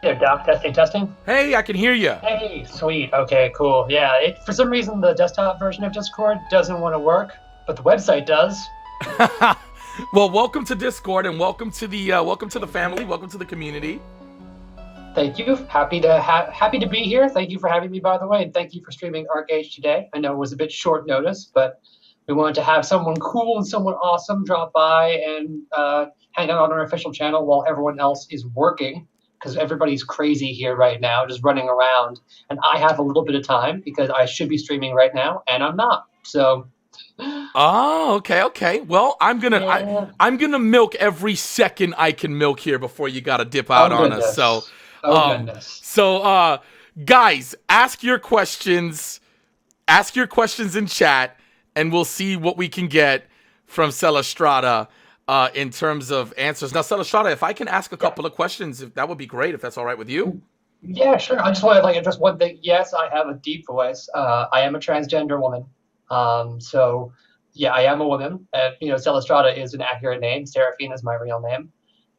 There, Doc. Testing. Hey, I can hear you. Hey, sweet. Okay, cool. Yeah, for some reason the desktop version of Discord doesn't want to work, but the website does. Well, welcome to Discord and welcome to the family, welcome to the community. Thank you. Happy to be here. Thank you for having me, by the way, and thank you for streaming Archeage today. I know it was a bit short notice, but we wanted to have someone cool and someone awesome drop by and hang out on our official channel while everyone else is working, because everybody's crazy here right now, just running around. And I have a little bit of time because I should be streaming right now, and I'm not. So. Oh, okay. Well, I'm gonna milk every second I can milk here before you gotta dip out on us. So, goodness. So, guys, ask your questions in chat, and we'll see what we can get from Celestrata in terms of answers. Now, Celestrata, if I can ask a couple of questions, that would be great. If that's all right with you. Yeah, sure. I just want to address one thing. Yes, I have a deep voice. I am a transgender woman. So yeah, I am a woman. Celestrata is an accurate name. Seraphine is my real name.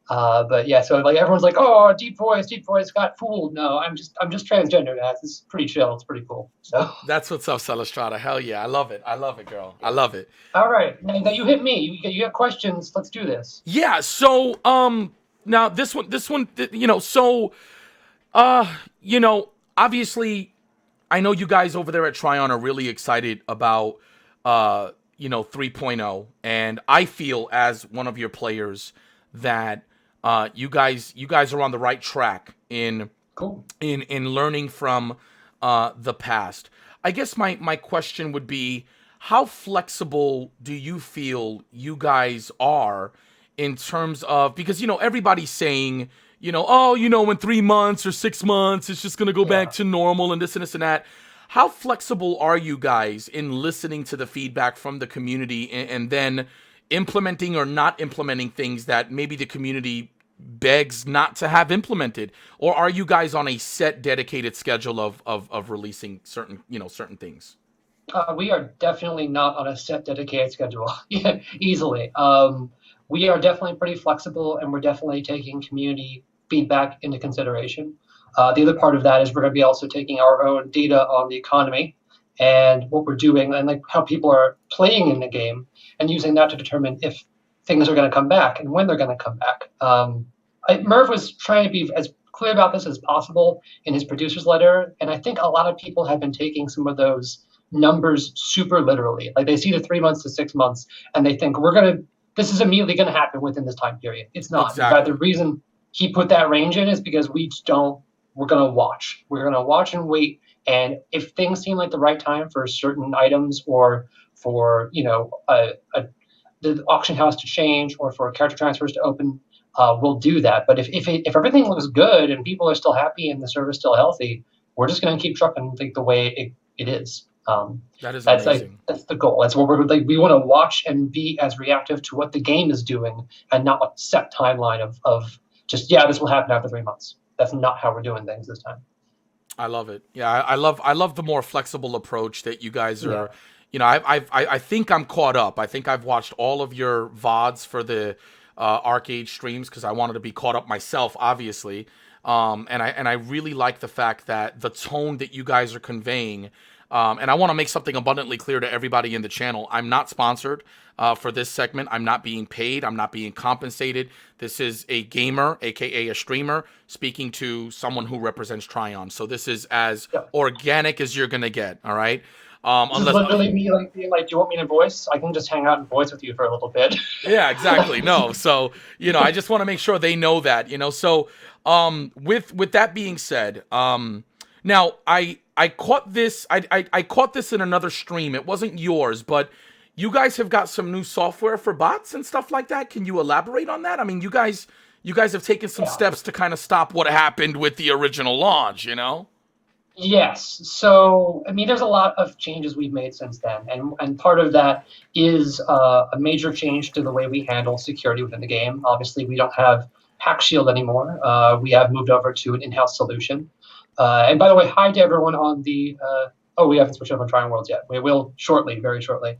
But yeah, so everyone's like, oh, deep voice, got fooled. No, I'm just transgender, guys. It's pretty chill. It's pretty cool. So that's what's up, Celestrata. Hell yeah, I love it, girl. I love it. All right, now you hit me. You have questions. Let's do this. Yeah. So now this one, obviously, I know you guys over there at Trion are really excited about 3.0, and I feel as one of your players that you guys are on the right track in learning from the past. I guess my question would be, how flexible do you feel you guys are in terms of, because everybody's saying in 3 months or 6 months it's just gonna go back to normal and this and this and that. How flexible are you guys in listening to the feedback from the community and then implementing or not implementing things that maybe the community begs not to have implemented? Or are you guys on a set dedicated schedule of releasing certain things? We are definitely not on a set dedicated schedule. Easily. We are definitely pretty flexible, and we're definitely taking community feedback into consideration. The other part of that is we're going to be also taking our own data on the economy and what we're doing and how people are playing in the game, and using that to determine if things are going to come back and when they're going to come back. Merv was trying to be as clear about this as possible in his producer's letter, and I think a lot of people have been taking some of those numbers super literally. Like they see the 3 months to 6 months and they think this is immediately going to happen within this time period. It's not. Exactly. But the reason he put that range in is because we're going to watch. We're going to watch and wait. And if things seem like the right time for certain items, or for the auction house to change, or for character transfers to open, we'll do that. But if everything looks good and people are still happy and the server's still healthy, we're just going to keep trucking the way it is. That's amazing. That's the goal. That's what we want to watch and be as reactive to what the game is doing, and not a set timeline of just, this will happen after 3 months. That's not how we're doing things this time. I love it. Yeah, I love the more flexible approach that you guys are. I think I'm caught up. I think I've watched all of your VODs for the Archeage streams because I wanted to be caught up myself, obviously. And I really like the fact that the tone that you guys are conveying. And I want to make something abundantly clear to everybody in the channel. I'm not sponsored for this segment. I'm not being paid. I'm not being compensated. This is a gamer, aka a streamer, speaking to someone who represents Trion. So this is as organic as you're gonna get. All right. This is literally me being like, do you want me to voice? I can just hang out and voice with you for a little bit. Yeah, exactly. No, so I just want to make sure they know that. So with that being said, now I caught this. I caught this in another stream. It wasn't yours, but you guys have got some new software for bots and stuff like that. Can you elaborate on that? I mean, you guys have taken some steps to kind of stop what happened with the original launch, Yes. So, I mean, there's a lot of changes we've made since then. And part of that is a major change to the way we handle security within the game. Obviously, we don't have Hack Shield anymore. We have moved over to an in-house solution. And by the way, hi to everyone on the... we haven't switched over on Trion Worlds yet. We will shortly, very shortly.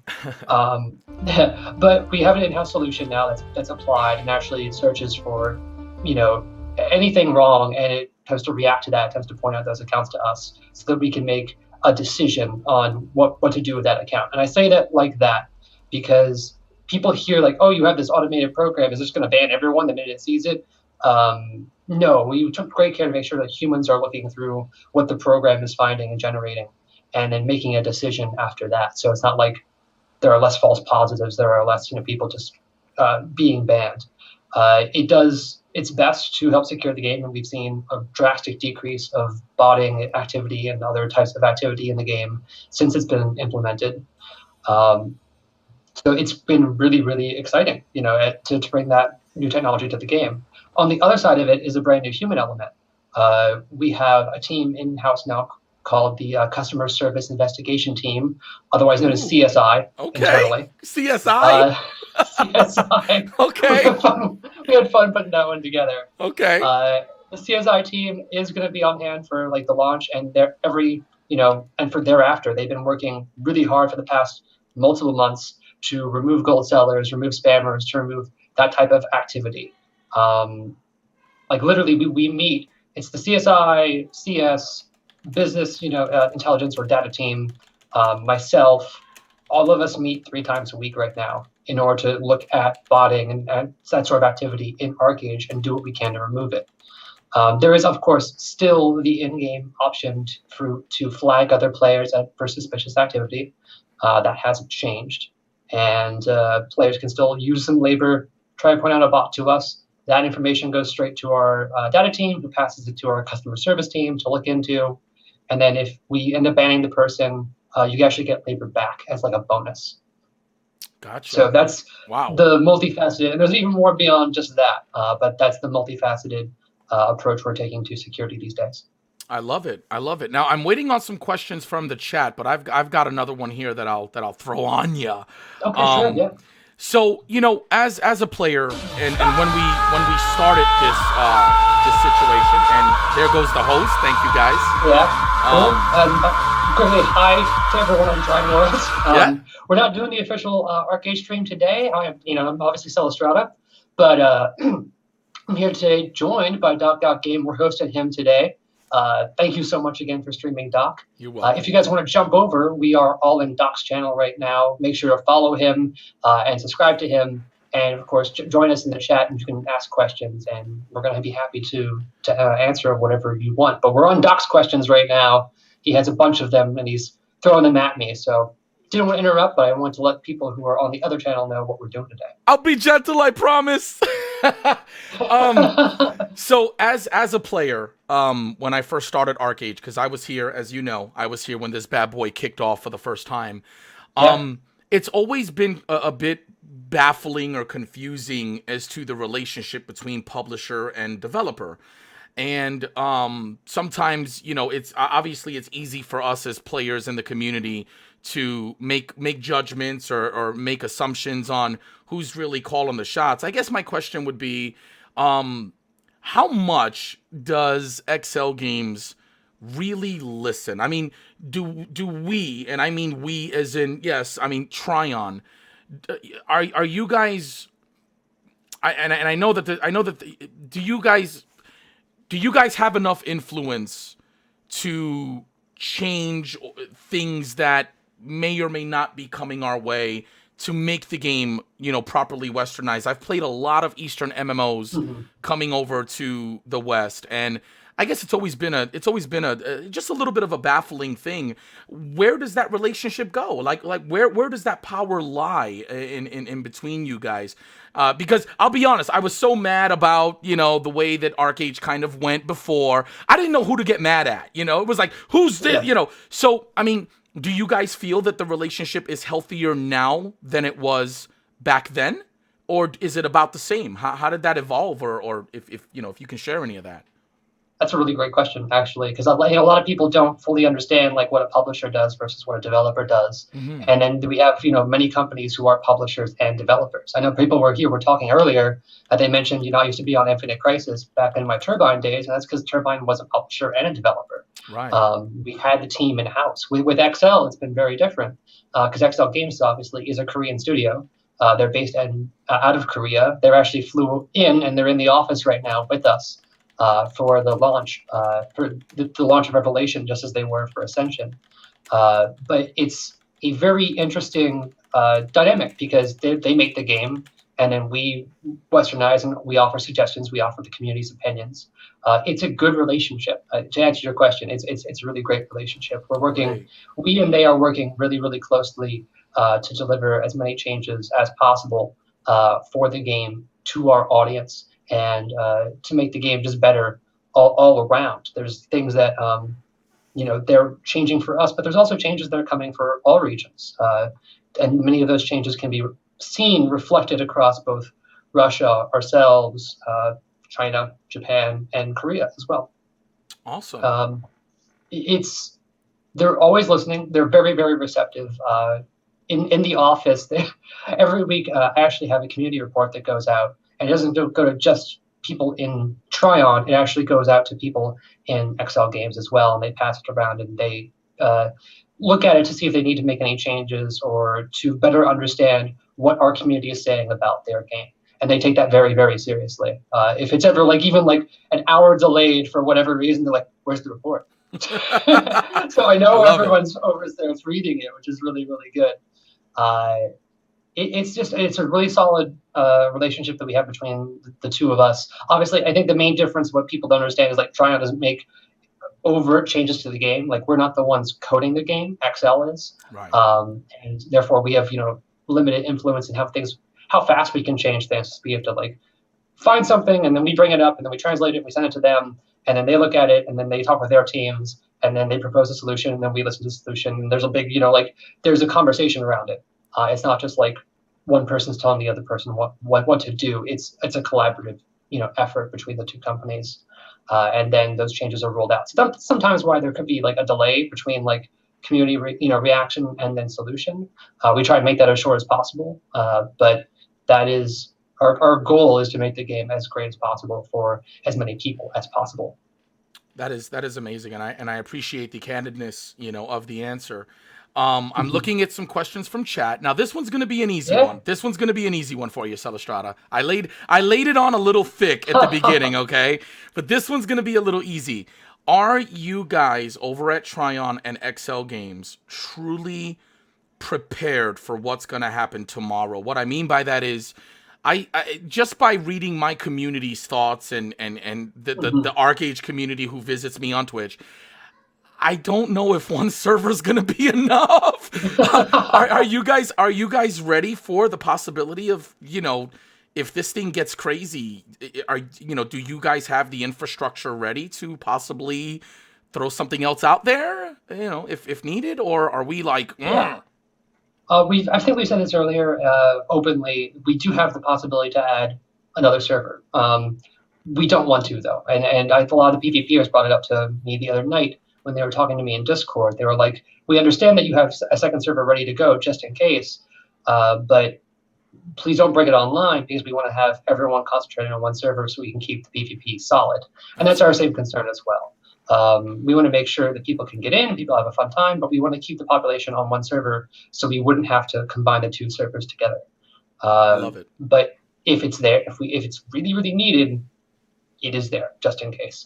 But we have an in-house solution now that's applied and actually searches for, anything wrong, and it tends to react to that, tends to point out those accounts to us so that we can make a decision on what to do with that account. And I say that like that because people hear like, oh, you have this automated program. Is this going to ban everyone the minute it sees it? No, we took great care to make sure that humans are looking through what the program is finding and generating and then making a decision after that. So it's not like there are less false positives. There are less, people just being banned. It does its best to help secure the game, and we've seen a drastic decrease of botting activity and other types of activity in the game since it's been implemented. So it's been really, really exciting, to bring that new technology to the game. On the other side of it is a brand new human element. We have a team in-house now called the Customer Service Investigation Team, otherwise known as CSI internally. CSI? CSI. Okay. We had fun putting that one together. Okay. The CSI team is going to be on hand for the launch, and they're and for thereafter. They've been working really hard for the past multiple months to remove gold sellers, remove spammers, to remove that type of activity. Literally, we meet. It's the CSI, CS, business, intelligence or data team, myself. All of us meet 3 times a week right now in order to look at botting and that sort of activity in Archeage and do what we can to remove it. There is, of course, still the in-game option to flag other players for suspicious activity. That hasn't changed. And players can still use some labor, try to point out a bot to us. That information goes straight to our data team, who passes it to our customer service team to look into. And then if we end up banning the person, you actually get labor back as a bonus. Gotcha. So that's the multifaceted, and there's even more beyond just that, but that's the multifaceted approach we're taking to security these days. I love it. Now I'm waiting on some questions from the chat, but I've got another one here that I'll throw on you. Okay, sure, yeah. So as a player, and when we started this situation, and there goes the host. Thank you guys. Yeah. Cool. Hi to everyone on Trion World. We're not doing the official Archeage stream today. I'm obviously Celestrata, but I'm here today, joined by Docgotgame. We're hosting him today. Thank you so much again for streaming, Doc. You're welcome. If you guys want to jump over, we are all in Doc's channel right now. Make sure to follow him and subscribe to him. And, of course, join us in the chat, and you can ask questions, and we're going to be happy to answer whatever you want. But we're on Doc's questions right now. He has a bunch of them, and he's throwing them at me. So didn't want to interrupt, but I want to let people who are on the other channel know what we're doing today. I'll be gentle, I promise. So as a player, when I first started Archeage, because I was here, as you know, I was here when this bad boy kicked off for the first time. It's always been a bit baffling or confusing as to the relationship between publisher and developer. And sometimes, it's obviously it's easy for us as players in the community to make judgments or make assumptions on who's really calling the shots. I guess my question would be, how much does XL Games really listen? I mean, do we, and I mean we as in, yes, I mean Trion, are you guys, I know that do you guys have enough influence to change things that may or may not be coming our way to make the game, properly westernized? I've played a lot of Eastern MMOs coming over to the West, and I guess it's always been a just a little bit of a baffling thing. Where does that relationship go? Like where does that power lie in between you guys? Because I'll be honest, I was so mad about, the way that Archeage kind of went before. I didn't know who to get mad at. It was like, who's this? So I mean, do you guys feel that the relationship is healthier now than it was back then? Or is it about the same? How did that evolve? Or if you can share any of that? That's a really great question, actually, because a lot of people don't fully understand what a publisher does versus what a developer does. And then we have many companies who are publishers and developers. I know people were talking earlier. They mentioned I used to be on Infinite Crisis back in my Turbine days, and that's because Turbine was a publisher and a developer. Right. We had the team in house. With XL, it's been very different because XL Games obviously is a Korean studio. They're based out of Korea. They're actually flew in, and they're in the office right now with us. for the launch, for the launch of Revelation, just as they were for Ascension. But it's a very interesting dynamic because they make the game, and then we westernize and we offer suggestions, we offer the community's opinions. It's a good relationship. To answer your question, it's a really great relationship. Great. We and they are working really, really closely to deliver as many changes as possible for the game to our audience, and to make the game just better all around. There's things that they're changing for us, but there's also changes that are coming for all regions, and many of those changes can be seen reflected across both Russia, ourselves, China, Japan, and Korea as well. Awesome. It's They're always listening. They're very, very receptive. In the office, every week I actually have a community report that goes out, and it doesn't go to just people in Trion. It actually goes out to people in XL Games as well, and they pass it around, and they look at it to see if they need to make any changes or to better understand what our community is saying about their game. And they take that very, very seriously. If it's ever even an hour delayed for whatever reason, they're like, "Where's the report?" So I know everyone's over there reading it, which is really, really good. It's a really solid relationship that we have between the two of us. Obviously, I think the main difference, what people don't understand, is Trion doesn't make overt changes to the game. We're not the ones coding the game. XL is, right. And therefore we have limited influence in how fast we can change things. We have to find something, and then we bring it up, and then we translate it, and we send it to them, and then they look at it, and then they talk with their teams, and then they propose a solution, and then we listen to the solution. And there's a big, there's a conversation around it. It's not just one person's telling the other person what to do. It's a collaborative, effort between the two companies, and then those changes are rolled out. So that's sometimes why there could be a delay between community reaction and then solution. We try to make that as short as possible, but that is our goal, is to make the game as great as possible for as many people as possible. That is amazing, and I appreciate the candidness, of the answer. I'm looking at some questions from chat. Now, this one's going to be an easy one. This one's going to be an easy one for you, Celestrata. I laid it on a little thick at the beginning, okay? But this one's going to be a little easy. Are you guys over at Trion and XL Games truly prepared for what's going to happen tomorrow? What I mean by that is, I just by reading my community's thoughts and the Archeage community who visits me on Twitch, I don't know if one server is gonna be enough. Are you guys ready for the possibility of, if this thing gets crazy? Do you guys have the infrastructure ready to possibly throw something else out there, if needed, or are we Yeah. I think we said this earlier openly. We do have the possibility to add another server. We don't want to, though, and a lot of the PvPers brought it up to me the other night when they were talking to me in Discord. They were like, "We understand that you have a second server ready to go just in case, but please don't bring it online because we want to have everyone concentrated on one server so we can keep the PvP solid." And that's our same concern as well. We want to make sure that people can get in, people have a fun time, but we want to keep the population on one server so we wouldn't have to combine the two servers together. I love it. But if it's there, if it's really, really needed, it is there just in case.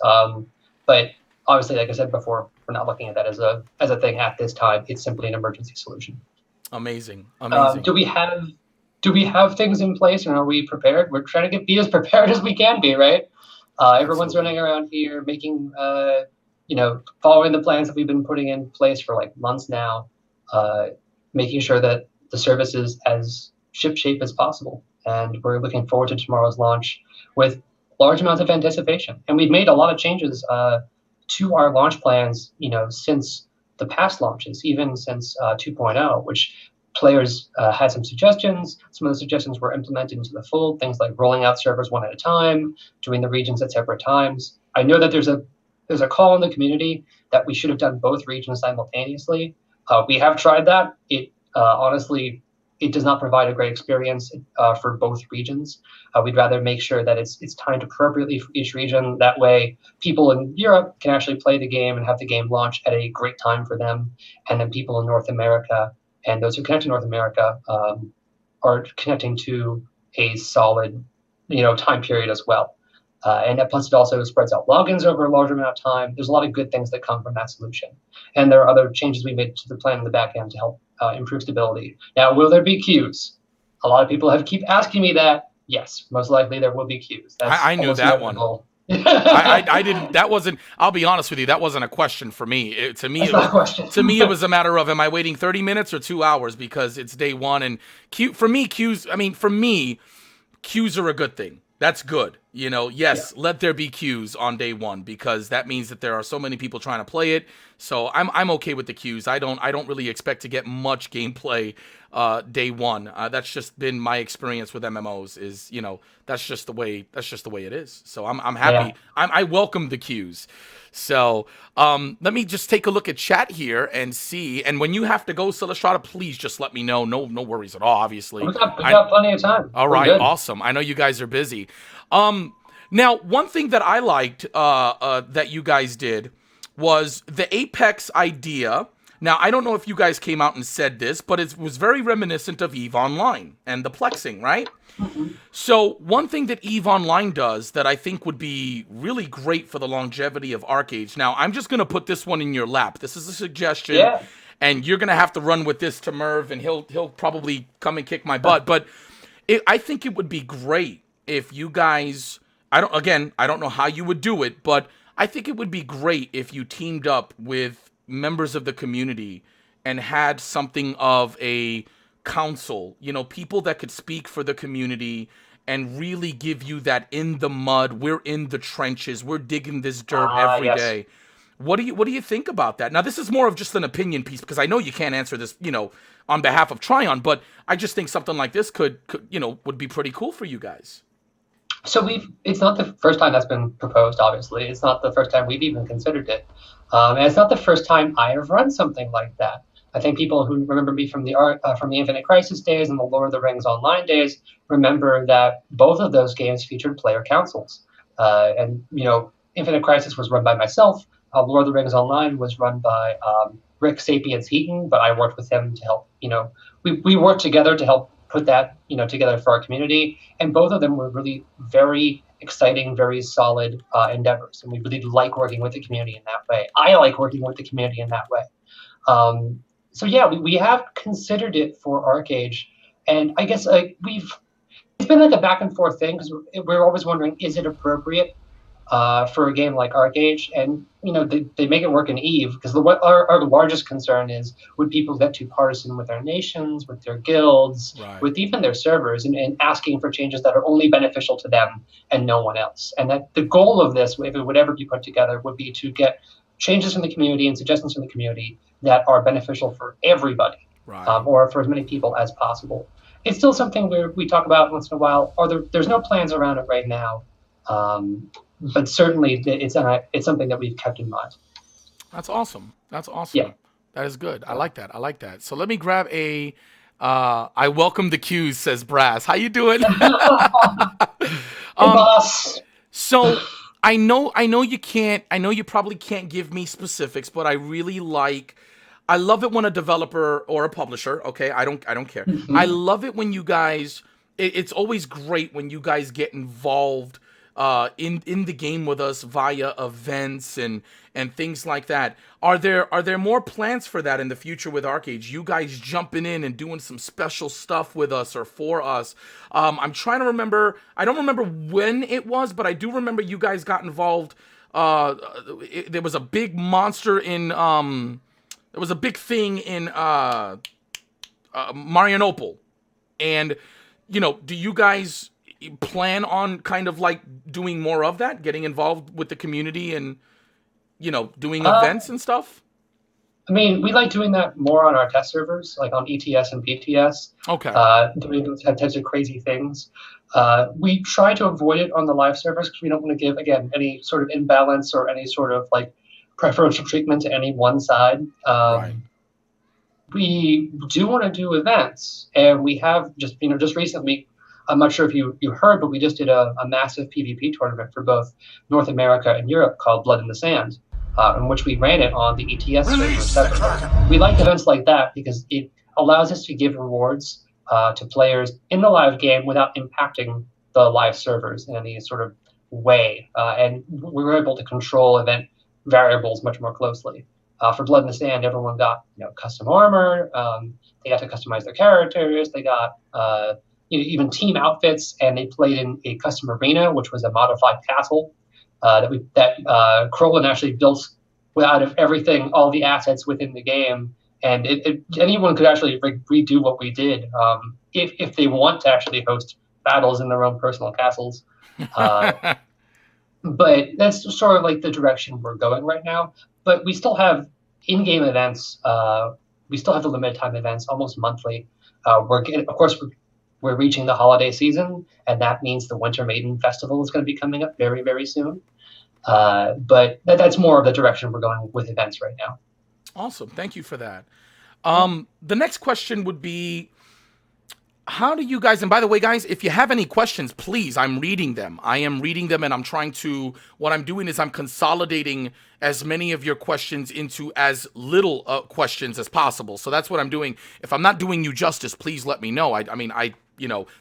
But obviously, like I said before, we're not looking at that as a thing at this time. It's simply an emergency solution. Amazing. Do we have things in place, and are we prepared? We're trying to be as prepared as we can be, right? Everyone's running around here making, following the plans that we've been putting in place for months now, making sure that the service is as shipshape as possible. And we're looking forward to tomorrow's launch with large amounts of anticipation. And we've made a lot of changes to our launch plans, since the past launches, even since 2.0, which players had some suggestions. Some of the suggestions were implemented into the fold, things like rolling out servers one at a time, doing the regions at separate times. I know that there's a call in the community that we should have done both regions simultaneously. We have tried that. Honestly, it does not provide a great experience for both regions. We'd rather make sure that it's timed appropriately for each region. That way, people in Europe can actually play the game and have the game launch at a great time for them. And then people in North America and those who connect to North America are connecting to a solid, time period as well. And plus, it also spreads out logins over a large amount of time. There's a lot of good things that come from that solution. And there are other changes we made to the plan in the back end to help improve stability. Now, will there be queues? A lot of people keep asking me that. Yes, most likely there will be queues. That's I knew that inevitable. one. I didn't. That wasn't. I'll be honest with you. That wasn't a question for me. To me, That's not a question. To me, it was a matter of, am I waiting 30 minutes or 2 hours because it's day one? And for me, queues are a good thing. That's good. Yes, yeah. Let there be queues on day one because that means that there are so many people trying to play it. So I'm okay with the queues. I don't really expect to get much gameplay day one. That's just been my experience with MMOs. Is that's just the way it is. So I'm happy. Yeah. I welcome the queues. So let me just take a look at chat here and see. And when you have to go, Celestrata, please just let me know. No worries at all. Obviously, we got plenty of time. All right, awesome. I know you guys are busy. Now, one thing that I liked that you guys did was the Apex idea. Now, I don't know if you guys came out and said this, but it was very reminiscent of EVE Online and the plexing, right? Mm-hmm. So one thing that EVE Online does that I think would be really great for the longevity of Archeage. Now, I'm just going to put this one in your lap. This is a suggestion. Yeah. And you're going to have to run with this to Merv, and he'll probably come and kick my butt. But I think it would be great if you guys... I don't know how you would do it, but I think it would be great if you teamed up with members of the community and had something of a council, people that could speak for the community and really give you that in the mud. We're in the trenches. We're digging this dirt every day. What do you think about that? Now, this is more of just an opinion piece because I know you can't answer this, on behalf of Trion, but I just think something like this could would be pretty cool for you guys. So it's not the first time that's been proposed, obviously. It's not the first time we've even considered it. And it's not the first time I have run something like that. I think people who remember me from the Infinite Crisis days and the Lord of the Rings Online days remember that both of those games featured player councils. And Infinite Crisis was run by myself. Lord of the Rings Online was run by Rick Sapiens Heaton, but I worked with him to help. We worked together to help put that together for our community, and both of them were really very exciting, very solid endeavors, and we really like working with the community in that way. I like working with the community in that way. So yeah, we have considered it for Archeage, and I guess it's been like a back and forth thing because we're always wondering, is it appropriate for a game like Archeage? And they make it work in EVE because our largest concern is, would people get too partisan with their nations, with their guilds, right, with even their servers, and asking for changes that are only beneficial to them and no one else? And that the goal of this, if it would ever be put together, would be to get changes from the community and suggestions from the community that are beneficial for everybody, right, or for as many people as possible. It's still something we talk about once in a while. There's no plans around it right now. But certainly, it's something that we've kept in mind. That's awesome. Yeah. That is good. I like that. So let me grab a. I welcome the cues, says Brass. How you doing? Hey, boss. So I know you can't. I know you probably can't give me specifics, but I really like. I love it when a developer or a publisher. Okay, I don't care. Mm-hmm. I love it when you guys. It's always great when you guys get involved in the game with us via events and things like that. Are there more plans for that in the future with Archeage? You guys jumping in and doing some special stuff with us or for us? I'm trying to remember. I don't remember when it was, but I do remember you guys got involved. There was a big monster in. There was a big thing in Marianople, and do you guys plan on kind of like doing more of that, getting involved with the community and doing events and stuff? I mean, we like doing that more on our test servers, like on ETS and PTS. Okay. Doing those types of crazy things. We try to avoid it on the live servers because we don't want to give, again, any sort of imbalance or any sort of like preferential treatment to any one side. Right. We do want to do events, and we have just recently. I'm not sure if you heard, but we just did a massive PvP tournament for both North America and Europe called Blood in the Sand, in which we ran it on the ETS server separately. We like events like that because it allows us to give rewards to players in the live game without impacting the live servers in any sort of way, and we were able to control event variables much more closely. For Blood in the Sand, everyone got custom armor. They got to customize their characters. They got even team outfits, and they played in a custom arena, which was a modified castle that Crowlin actually built out of everything, all the assets within the game. And anyone could actually redo what we did if they want to actually host battles in their own personal castles. But that's sort of like the direction we're going right now. But we still have in-game events. We still have the limited time events almost monthly. We're reaching the holiday season, and that means the Winter Maiden Festival is going to be coming up very, very soon. But that's more of the direction we're going with events right now. Awesome. Thank you for that. The next question would be, how do you guys, and by the way, guys, if you have any questions, please, I'm reading them. I am reading them, and what I'm doing is I'm consolidating as many of your questions into as little questions as possible. So that's what I'm doing. If I'm not doing you justice, please let me know.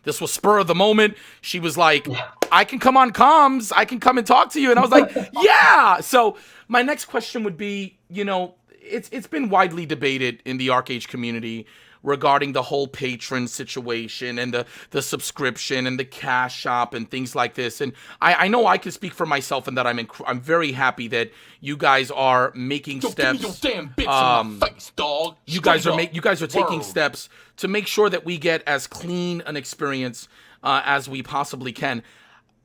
This was spur of the moment. She was like, I can come on comms. I can come and talk to you. And I was like, yeah. So my next question would be, it's been widely debated in the Archeage community regarding the whole patron situation and the subscription and the cash shop and things like this. And I know I can speak for myself in that I'm very happy that you guys are making steps. Give me your damn bits in my face, dog. You guys are taking steps to make sure that we get as clean an experience as we possibly can.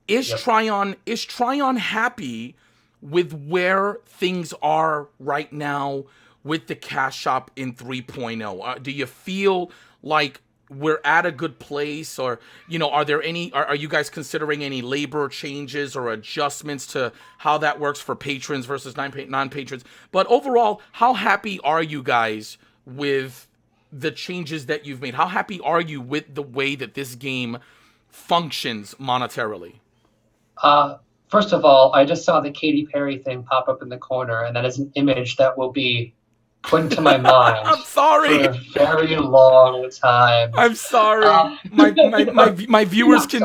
Is Trion happy with where things are right now with the cash shop in 3.0? Do you feel like we're at a good place, or are you guys considering any labor changes or adjustments to how that works for patrons versus non-patrons? But overall, how happy are you guys with the changes that you've made? How happy are you with the way that this game functions monetarily? First of all, I just saw the Katy Perry thing pop up in the corner, and that is an image that will be put into my mind. I'm sorry. For a very long time. I'm sorry. My viewers can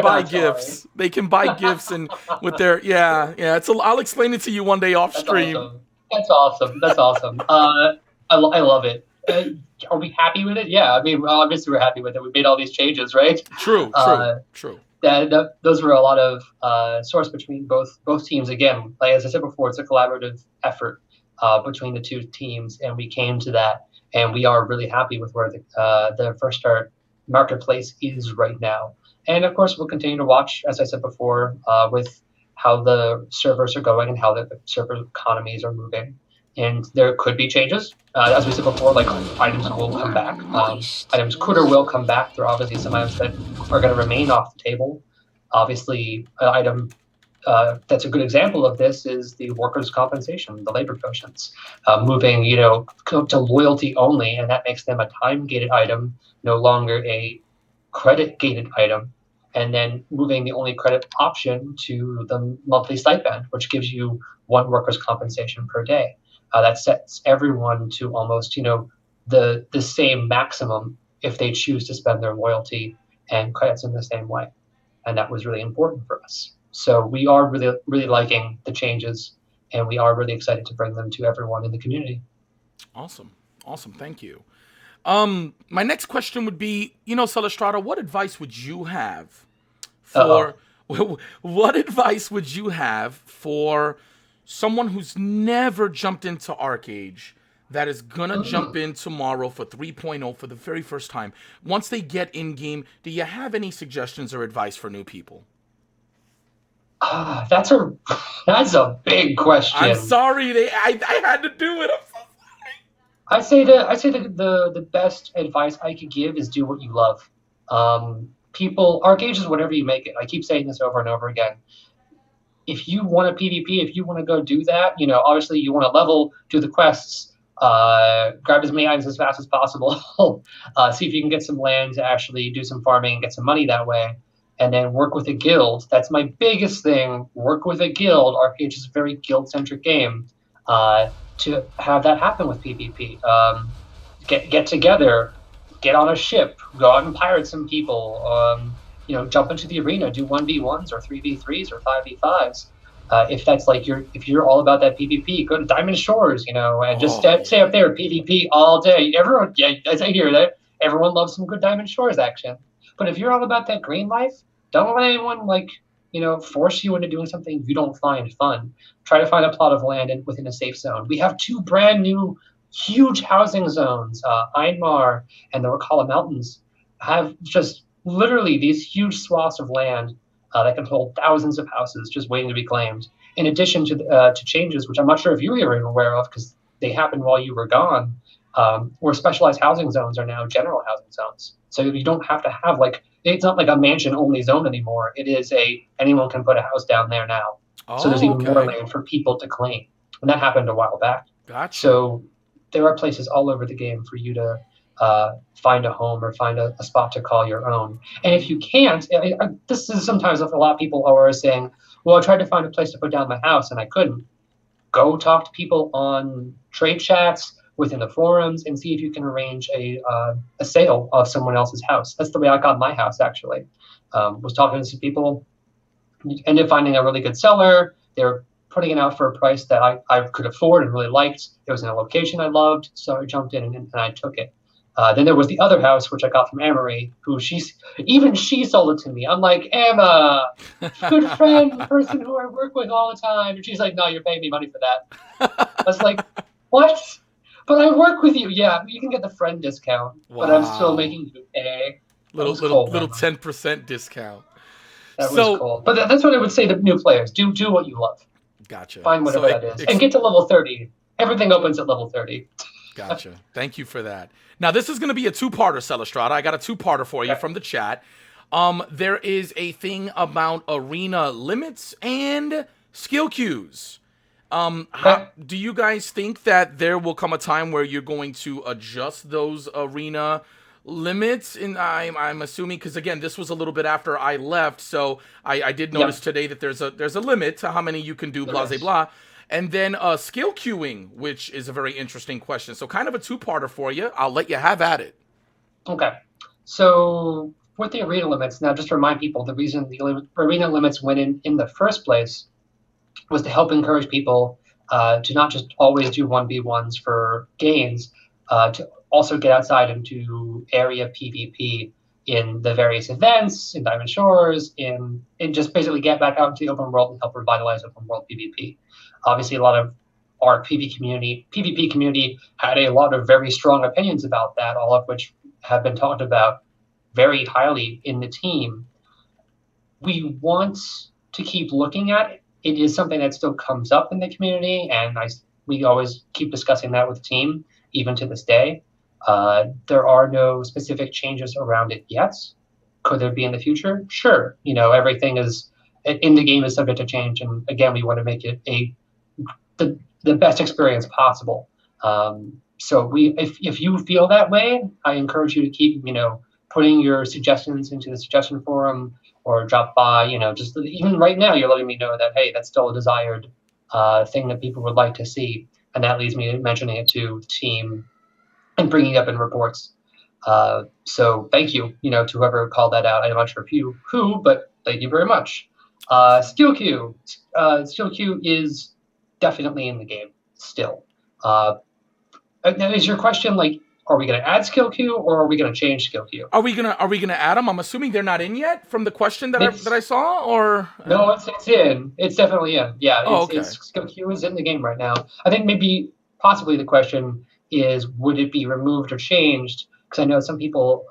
buy gifts. Sorry. They can buy gifts and with their I'll explain it to you one day off stream. That's awesome. I love it. Are we happy with it? Yeah. I mean, obviously we're happy with it. We made all these changes, right? True. Those were a lot of source between both teams. Again, like as I said before, it's a collaborative effort between the two teams, and we came to that, and we are really happy with where the First Start marketplace is right now. And of course, we'll continue to watch, as I said before, with how the servers are going and how the server economies are moving. And there could be changes. As we said before, like items will come back. Items could or will come back. There are obviously some items that are going to remain off the table. Obviously, an item that's a good example of this is the workers' compensation, the labor potions, moving, to loyalty only, and that makes them a time-gated item, no longer a credit-gated item, and then moving the only credit option to the monthly stipend, which gives you one workers' compensation per day. That sets everyone to almost, the same maximum if they choose to spend their loyalty and credits in the same way, and that was really important for us. So we are really, really liking the changes, and we are really excited to bring them to everyone in the community. Awesome. Thank you. My next question would be, Celestrata, what advice would you have for someone who's never jumped into Archeage that is gonna jump in tomorrow for 3.0 for the very first time? Once they get in game, do you have any suggestions or advice for new people? That's a big question. I'm sorry, I had to do it. I'm so sorry. I say the best advice I could give is do what you love. Archeage is whatever you make it. I keep saying this over and over again. If you want a PvP, if you want to go do that, obviously you want to level, do the quests, grab as many items as fast as possible, see if you can get some land to actually do some farming and get some money that way. And then work with a guild. That's my biggest thing. Work with a guild. Archeage is a very guild-centric game. To have that happen with PvP. Get together, get on a ship, go out and pirate some people. jump into the arena, do 1v1s or 3v3s or 5v5s. If that's like if you're all about that PvP, go to Diamond Shores, and just stay up there PvP all day. Everyone, yeah, as I hear that, everyone loves some good Diamond Shores action. But if you're all about that green life, don't let anyone force you into doing something you don't find fun. Try to find a plot of land within a safe zone. We have 2 brand new huge housing zones, Einmar and the Rakala Mountains, have just literally these huge swaths of land that can hold thousands of houses just waiting to be claimed. In addition to changes, which I'm not sure if you were aware of because they happened while you were gone, where specialized housing zones are now general housing zones. So you don't have to have it's not like a mansion only zone anymore. It is anyone can put a house down there now. So there's even more land for people to claim. And that happened a while back. Gotcha. So there are places all over the game for you to find a home or find a spot to call your own. And if you can't, this is sometimes a lot of people are saying, well, I tried to find a place to put down my house and I couldn't. Go talk to people on trade chats within the forums and see if you can arrange a sale of someone else's house. That's the way I got my house, actually. Was talking to some people, ended up finding a really good seller. They're putting it out for a price that I could afford and really liked. It was in a location I loved, so I jumped in and I took it. Then there was the other house, which I got from Amory, who she sold it to me. I'm like, Emma, good friend, the person who I work with all the time. And she's like, no, you're paying me money for that. I was like, what? But I work with you. Yeah, you can get the friend discount, but I'm still making you pay. Little 10% discount. That was cool. But that's what I would say to new players. Do what you love. Gotcha. Find whatever that is. And get to level 30. Everything opens at level 30. Gotcha. Thank you for that. Now, this is going to be a 2-parter, Celestrata. I got a 2-parter for you from the chat. There is a thing about arena limits and skill queues. Do you guys think that there will come a time where you're going to adjust those arena limits? And I'm assuming, because again, this was a little bit after I left, so I did notice today that there's a limit to how many you can do, blah, blah, blah. And then skill queuing, which is a very interesting question. So kind of a 2-parter for you. I'll let you have at it. Okay. So with the arena limits, now just to remind people, the reason the arena limits went in the first place was to help encourage people to not just always do 1v1s for gains, to also get outside into area PvP in the various events, in Diamond Shores, and just basically get back out into the open world and help revitalize open world PvP. Obviously, a lot of our PvP community had a lot of very strong opinions about that, all of which have been talked about very highly in the team. We want to keep looking at it. It is something that still comes up in the community, and we always keep discussing that with the team, even to this day. There are no specific changes around it yet. Could there be in the future? Sure. Everything is in the game is subject to change, and again, we want to make it the best experience possible. So if you feel that way, I encourage you to keep putting your suggestions into the suggestion forum or drop by. Just even right now, you're letting me know that hey, that's still a desired thing that people would like to see, and that leads me to mentioning it to the team and bringing it up in reports. So thank you, to whoever called that out. I'm not sure who, but thank you very much. Skill queue. Skill queue is definitely in the game still. Now, is your question are we going to add skill queue or are we going to change skill queue? Are we gonna add them? I'm assuming they're not in yet from the question that I saw, or no, it's in. It's definitely in. Yeah. Okay. Skill queue is in the game right now. I think possibly the question is, would it be removed or changed? Because I know some people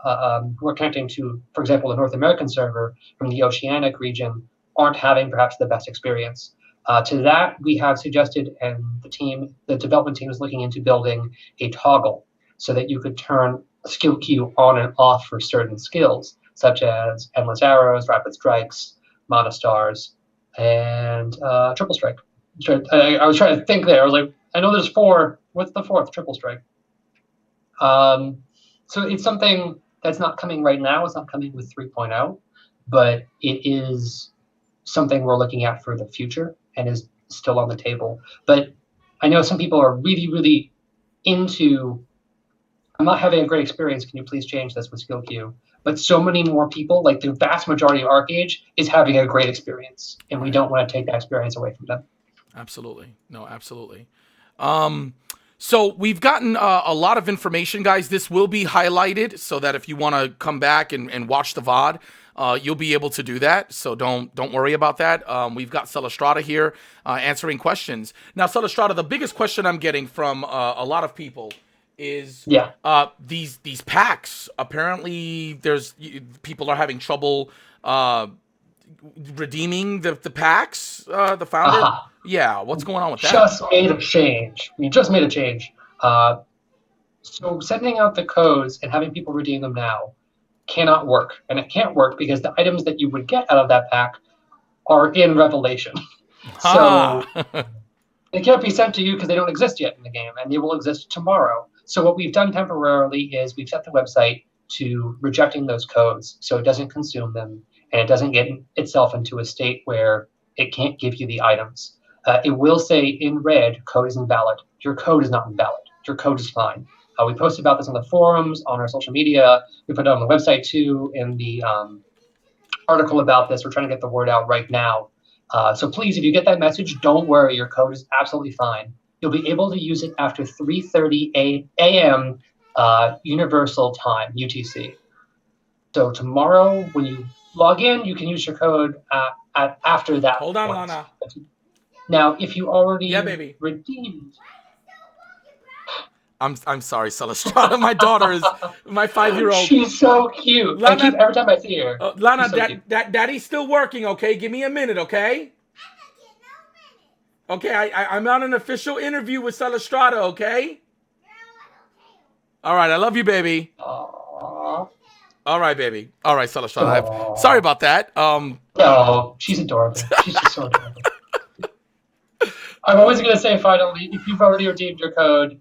who are connecting to, for example, the North American server from the Oceanic region aren't having perhaps the best experience. To that, we have suggested, and the development team is looking into building a toggle so that you could turn a skill queue on and off for certain skills, such as Endless Arrows, Rapid Strikes, Monostars, and Triple Strike. I was trying to think there. I was like, I know there's 4. What's the 4th? Triple Strike. So it's something that's not coming right now. It's not coming with 3.0, but it is something we're looking at for the future and is still on the table. But I know some people are really, really into, I'm not having a great experience. Can you please change this with skill queue? but so many more people, like the vast majority of Archeage, is having a great experience, and we don't want to take that experience away from them. Absolutely. No, absolutely. So we've gotten a lot of information, guys. This will be highlighted so that if you want to come back and watch the VOD, you'll be able to do that. So don't worry about that. We've got Celestrata here answering questions. Now, Celestrata, the biggest question I'm getting from a lot of people is these packs. Apparently, people are having trouble redeeming the packs. The founder. Yeah, what's going on with that? Just made a change. We just made a change. So sending out the codes and having people redeem them now cannot work. And it can't work because the items that you would get out of that pack are in Revelation. So they can't be sent to you because they don't exist yet in the game, and they will exist tomorrow. So what we've done temporarily is we've set the website to rejecting those codes so it doesn't consume them and it doesn't get itself into a state where it can't give you the items. It will say in red, code is invalid. Your code is not invalid. Your code is fine. We posted about this on the forums, on our social media. We put it on the website too, in the article about this. We're trying to get the word out right now. So please, if you get that message, don't worry. Your code is absolutely fine. You'll be able to use it after 3:30 a.m. Universal Time, UTC. So tomorrow, when you log in, you can use your code after that. Hold on, Lana. Now, if you already redeemed... I'm sorry, Celestrata. My daughter is my 5-year-old. She's so cute. Lana, every time I see her. Lana, so Daddy's still working, okay? Give me a minute, okay? Okay, I'm on an official interview with Celestrata, okay? All right, I love you, baby. Aww. All right, baby. All right, Celestrata. Sorry about that. No, she's adorable. She's just so adorable. I'm always going to say, finally, if you've already redeemed your code,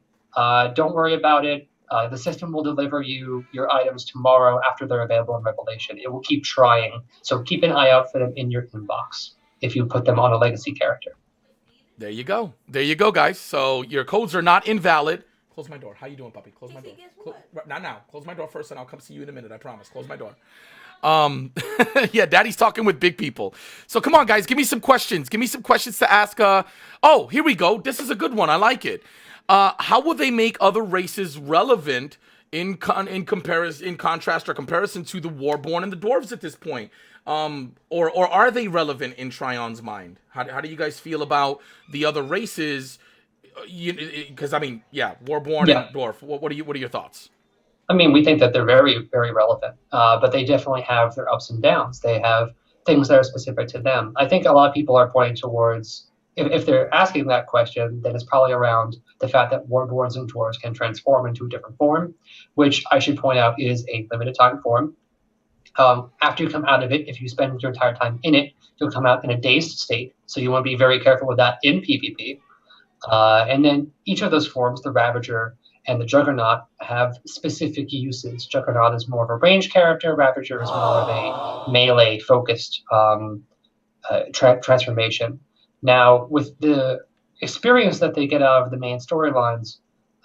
don't worry about it. The system will deliver you your items tomorrow after they're available in Revelation. It will keep trying, so keep an eye out for them in your inbox if you put them on a legacy character. There you go. There you go, guys. So your codes are not invalid. Close my door. How you doing, puppy? Close my door. Not now. Close my door first, and I'll come see you in a minute. I promise. Close my door. Yeah, Daddy's talking with big people. So come on, guys. Give me some questions. Give me some questions to ask. Oh, here we go. This is a good one. I like it. How will they make other races relevant in contrast or comparison to the Warborn and the Dwarves at this point? Or are they relevant in Trion's mind? How do you guys feel about the other races? Because I mean, Warborn and Dwarf. What are your thoughts? I mean, we think that they're very, very relevant, but they definitely have their ups and downs. They have things that are specific to them. I think a lot of people are pointing towards, if they're asking that question, then it's probably around the fact that Warborns and Dwarves can transform into a different form, which I should point out is a limited time form. After you come out of it, if you spend your entire time in it, you'll come out in a dazed state. So you want to be very careful with that in PvP. And then each of those forms, the Ravager and the Juggernaut, have specific uses. Juggernaut is more of a range character. Ravager is more of a melee-focused transformation. Now, with the experience that they get out of the main storylines,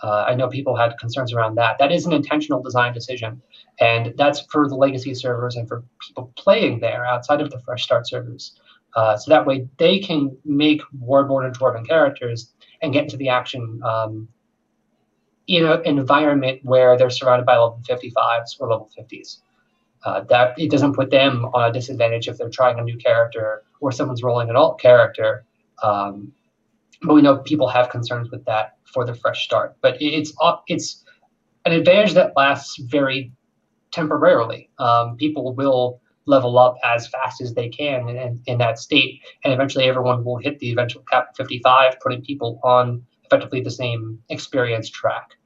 I know people had concerns around that. That is an intentional design decision, and that's for the legacy servers and for people playing there outside of the Fresh Start servers. So that way they can make Warborn and Dwarven characters and get into the action in an environment where they're surrounded by level 55s or level 50s. That it doesn't put them on a disadvantage if they're trying a new character or someone's rolling an alt character. But we know people have concerns with that for the Fresh Start. But it's an advantage that lasts very temporarily. People will level up as fast as they can in that state, and eventually everyone will hit the eventual cap of 55, putting people on effectively the same experience track.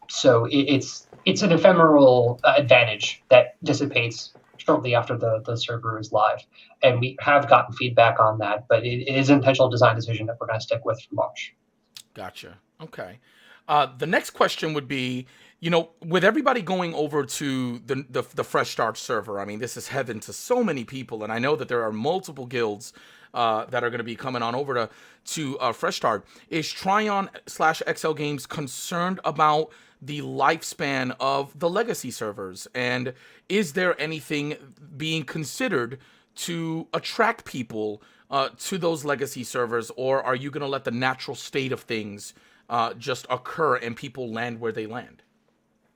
So it's an ephemeral advantage that dissipates shortly after the server is live. And we have gotten feedback on that, but it is an intentional design decision that we're going to stick with from March. Gotcha. Okay. The next question would be, with everybody going over to the Fresh Start server, I mean, this is heaven to so many people, and I know that there are multiple guilds that are going to be coming on over to Fresh Start. Is Trion /XL Games concerned about the lifespan of the legacy servers? And is there anything being considered to attract people to those legacy servers, or are you going to let the natural state of things just occur and people land where they land?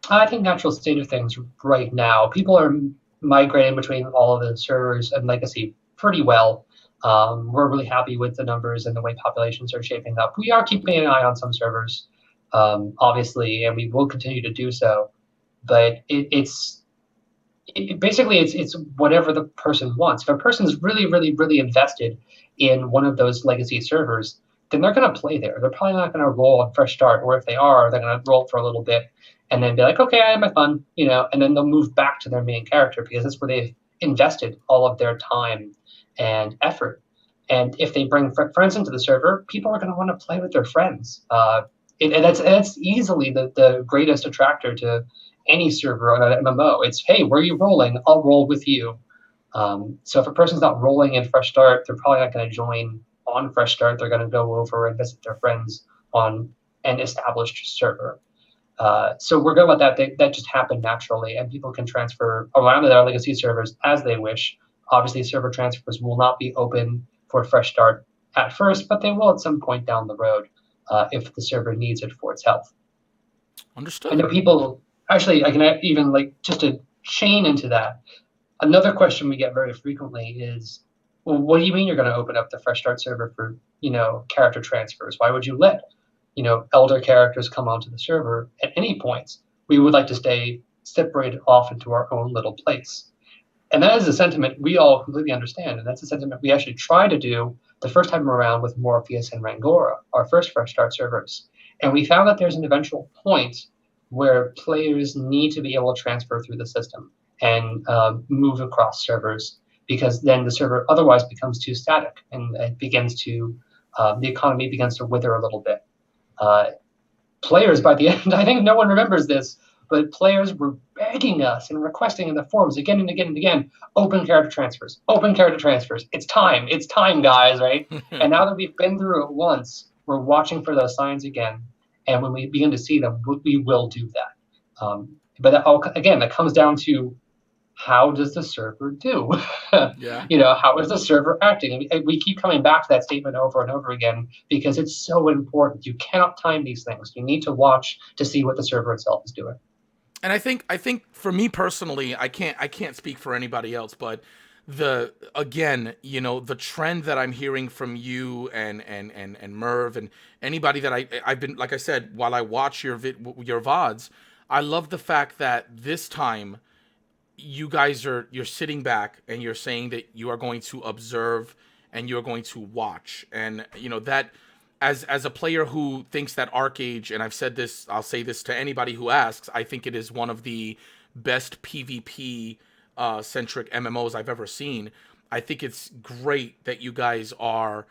I think natural state of things right now, people are migrating between all of the servers and legacy pretty well. We're really happy with the numbers and the way populations are shaping up. We are keeping an eye on some servers, obviously, and we will continue to do so. But basically it's whatever the person wants. If a person's really, really, really invested in one of those legacy servers, then they're going to play there. They're probably not going to roll on fresh start, or if they are, they're going to roll for a little bit and then be like, okay, I had my fun, and then they'll move back to their main character because that's where they've invested all of their time and effort. And if they bring friends into the server, people are going to want to play with their friends. And that's easily the greatest attractor to any server on an MMO. It's, hey, where are you rolling? I'll roll with you. So if a person's not rolling in Fresh Start, they're probably not going to join on Fresh Start. They're going to go over and visit their friends on an established server. So we're good about that. That just happened naturally, and people can transfer around to their legacy servers as they wish. Obviously, server transfers will not be open for Fresh Start at first, but they will at some point down the road if the server needs it for its health. Understood. I know people, actually, I can even, just to chain into that, another question we get very frequently is, well, what do you mean you're going to open up the Fresh Start server for, character transfers? Why would you let, elder characters come onto the server at any point? We would like to stay separated off into our own little place. And that is a sentiment we all completely understand. And that's a sentiment we actually tried to do the first time around with Morpheus and Rangora, our first Fresh Start servers. And we found that there's an eventual point where players need to be able to transfer through the system and move across servers, because then the server otherwise becomes too static and it begins to, the economy begins to wither a little bit. Players by the end, I think no one remembers this, but players were begging us and requesting in the forums again and again and again, open character transfers, open character transfers. It's time, guys, right? And now that we've been through it once, we're watching for those signs again. And when we begin to see them, we will do that. But that comes down to, how does the server do? Yeah. How is the server acting? And we keep coming back to that statement over and over again because it's so important. You cannot time these things. You need to watch to see what the server itself is doing. And I think for me personally, I can't speak for anybody else, but the trend that I'm hearing from you and Merv and anybody that I've been, like I said, while I watch your VODs, I love the fact that this time you're sitting back and you're saying that you are going to observe and you're going to watch. And that, as a player who thinks that Archeage, and I've said this, I'll say this to anybody who asks, I think it is one of the best PvP centric MMOs I've ever seen. I think it's great that you guys are,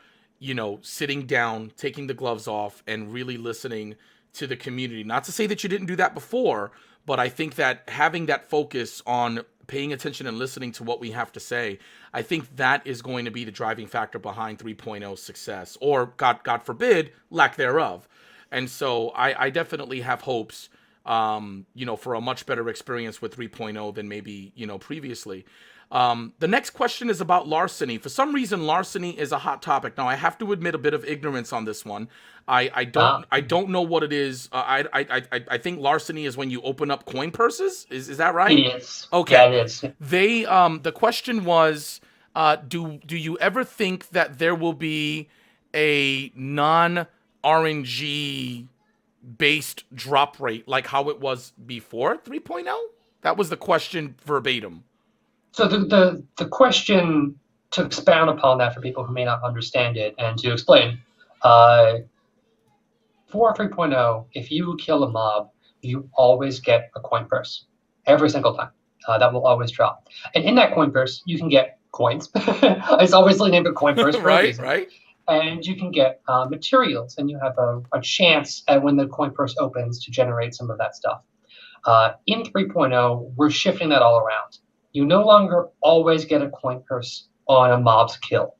sitting down, taking the gloves off, and really listening to the community. Not to say that you didn't do that before, but I think that having that focus on paying attention and listening to what we have to say, I think that is going to be the driving factor behind 3.0's success, or God forbid, lack thereof. And so I definitely have hopes, for a much better experience with 3.0 than maybe, previously. The next question is about Larceny. For some reason, Larceny is a hot topic. Now, I have to admit a bit of ignorance on this one. I don't know what it is. I think Larceny is when you open up coin purses. Is that right? It is. Okay. Yeah, it is. The question was, do you ever think that there will be a non-RNG based drop rate like how it was before 3.0? That was the question verbatim. So the question, to expound upon that for people who may not understand it and to explain, for 3.0, if you kill a mob, you always get a coin purse every single time. That will always drop. And in that coin purse, you can get coins. It's obviously named a coin purse for a reason. Right. And you can get materials, and you have a chance when the coin purse opens to generate some of that stuff. In 3.0, we're shifting that all around. You no longer always get a coin purse on a mob's kill.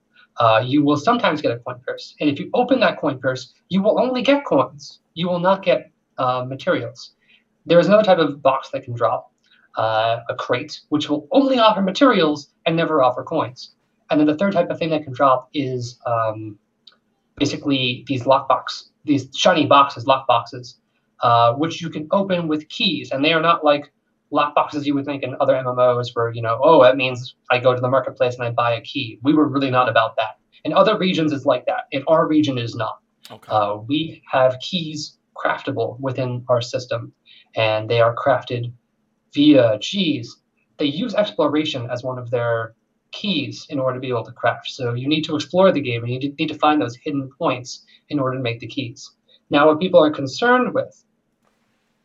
You will sometimes get a coin purse. And if you open that coin purse, you will only get coins. You will not get materials. There is another type of box that can drop, a crate, which will only offer materials and never offer coins. And then the third type of thing that can drop is basically these shiny boxes, lock boxes, which you can open with keys. And they are not like lock boxes you would think in other MMOs where, oh, that means I go to the marketplace and I buy a key. We were really not about that. In other regions, it's like that. In our region, it is not. Okay. We have keys craftable within our system, and they are crafted via they use exploration as one of their keys in order to be able to craft. So you need to explore the game and you need to find those hidden points in order to make the keys. Now, what people are concerned with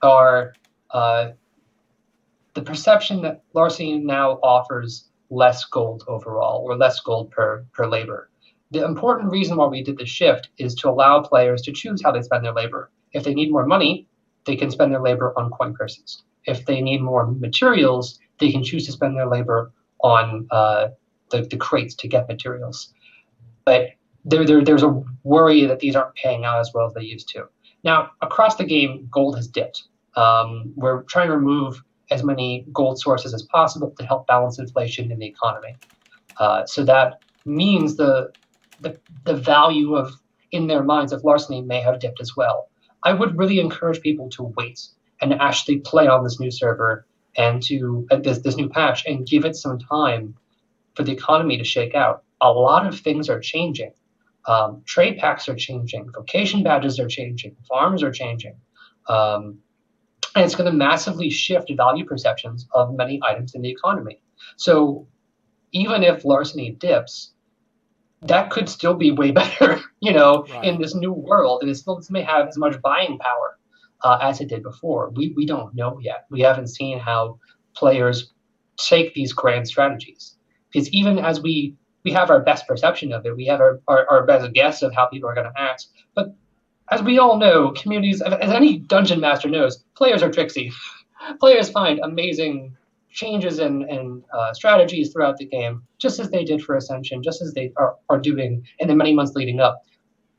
are the perception that Larceny now offers less gold overall, or less gold per labor. The important reason why we did the shift is to allow players to choose how they spend their labor. If they need more money, they can spend their labor on coin purses. If they need more materials, they can choose to spend their labor on the crates to get materials. But there's a worry that these aren't paying out as well as they used to. Now, across the game, gold has dipped. We're trying to remove as many gold sources as possible to help balance inflation in the economy. So that means the value of, in their minds, of Larceny may have dipped as well. I would really encourage people to wait and actually play on this new server and to this new patch and give it some time for the economy to shake out. A lot of things are changing. Trade packs are changing. Vocation badges are changing. Farms are changing. And it's going to massively shift value perceptions of many items in the economy. So even if Larceny dips, that could still be way better, right, in this new world. And it still may have as much buying power as it did before. We don't know yet. We haven't seen how players take these grand strategies. Because even as we have our best perception of it, we have our best guess of how people are going to act. But as we all know, communities, as any dungeon master knows, players are tricksy. Players find amazing changes and strategies throughout the game, just as they did for Ascension, just as they are doing in the many months leading up.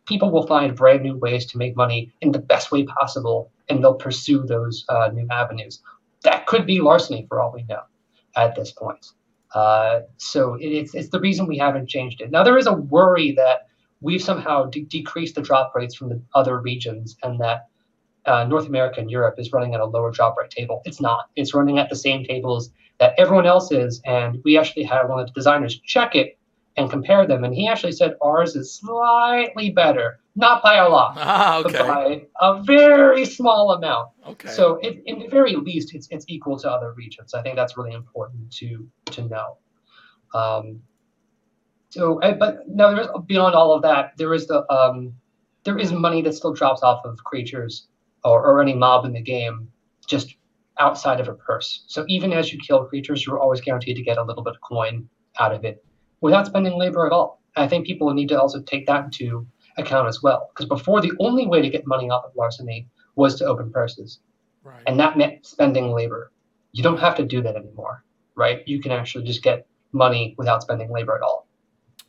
People will find brand new ways to make money in the best way possible, and they'll pursue those new avenues. That could be Larceny for all we know at this point. So it's the reason we haven't changed it. Now, there is a worry that we've somehow decreased the drop rates from the other regions, and that North America and Europe is running at a lower drop rate table. It's not. It's running at the same tables that everyone else is, and we actually had one of the designers check it and compare them, and he actually said ours is slightly better, not by a lot, okay, but by a very small amount. Okay. So in the very least, it's equal to other regions. I think that's really important to know. But no, there is, beyond all of that, there is money that still drops off of creatures or any mob in the game just outside of a purse. So even as you kill creatures, you're always guaranteed to get a little bit of coin out of it without spending labor at all. And I think people need to also take that into account as well. Because before, the only way to get money off of Larceny was to open purses. Right. And that meant spending labor. You don't have to do that anymore, right? You can actually just get money without spending labor at all.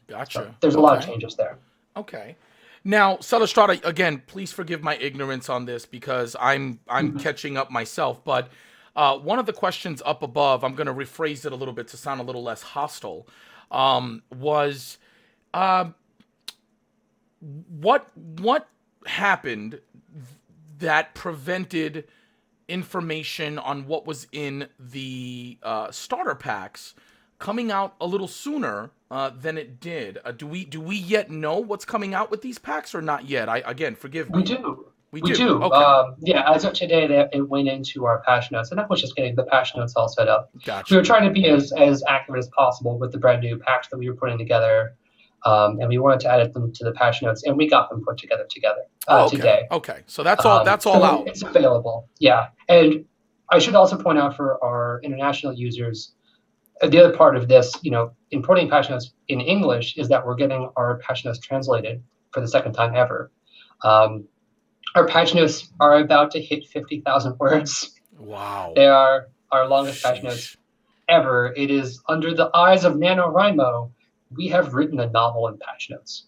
Gotcha. So there's a lot of changes there. Okay. Now, Celestrata, again, please forgive my ignorance on this because I'm catching up myself. But one of the questions up above, I'm going to rephrase it a little bit to sound a little less hostile, was what happened that prevented information on what was in the starter packs coming out a little sooner than it did? Do we yet know what's coming out with these packs or not yet? Again, forgive me. We do. Okay. As of today, it went into our patch notes, and that was just getting the patch notes all set up. Gotcha. We were trying to be as accurate as possible with the brand new packs that we were putting together, and we wanted to add them to the patch notes, and we got them put together today. Okay, so that's all. That's all out. It's available. Yeah, and I should also point out for our international users, the other part of this, importing patch notes in English is that we're getting our patch notes translated for the second time ever. Our patch notes are about to hit 50,000 words. Wow. They are our longest patch notes ever. It is under the eyes of NaNoWriMo. We have written a novel in patch notes.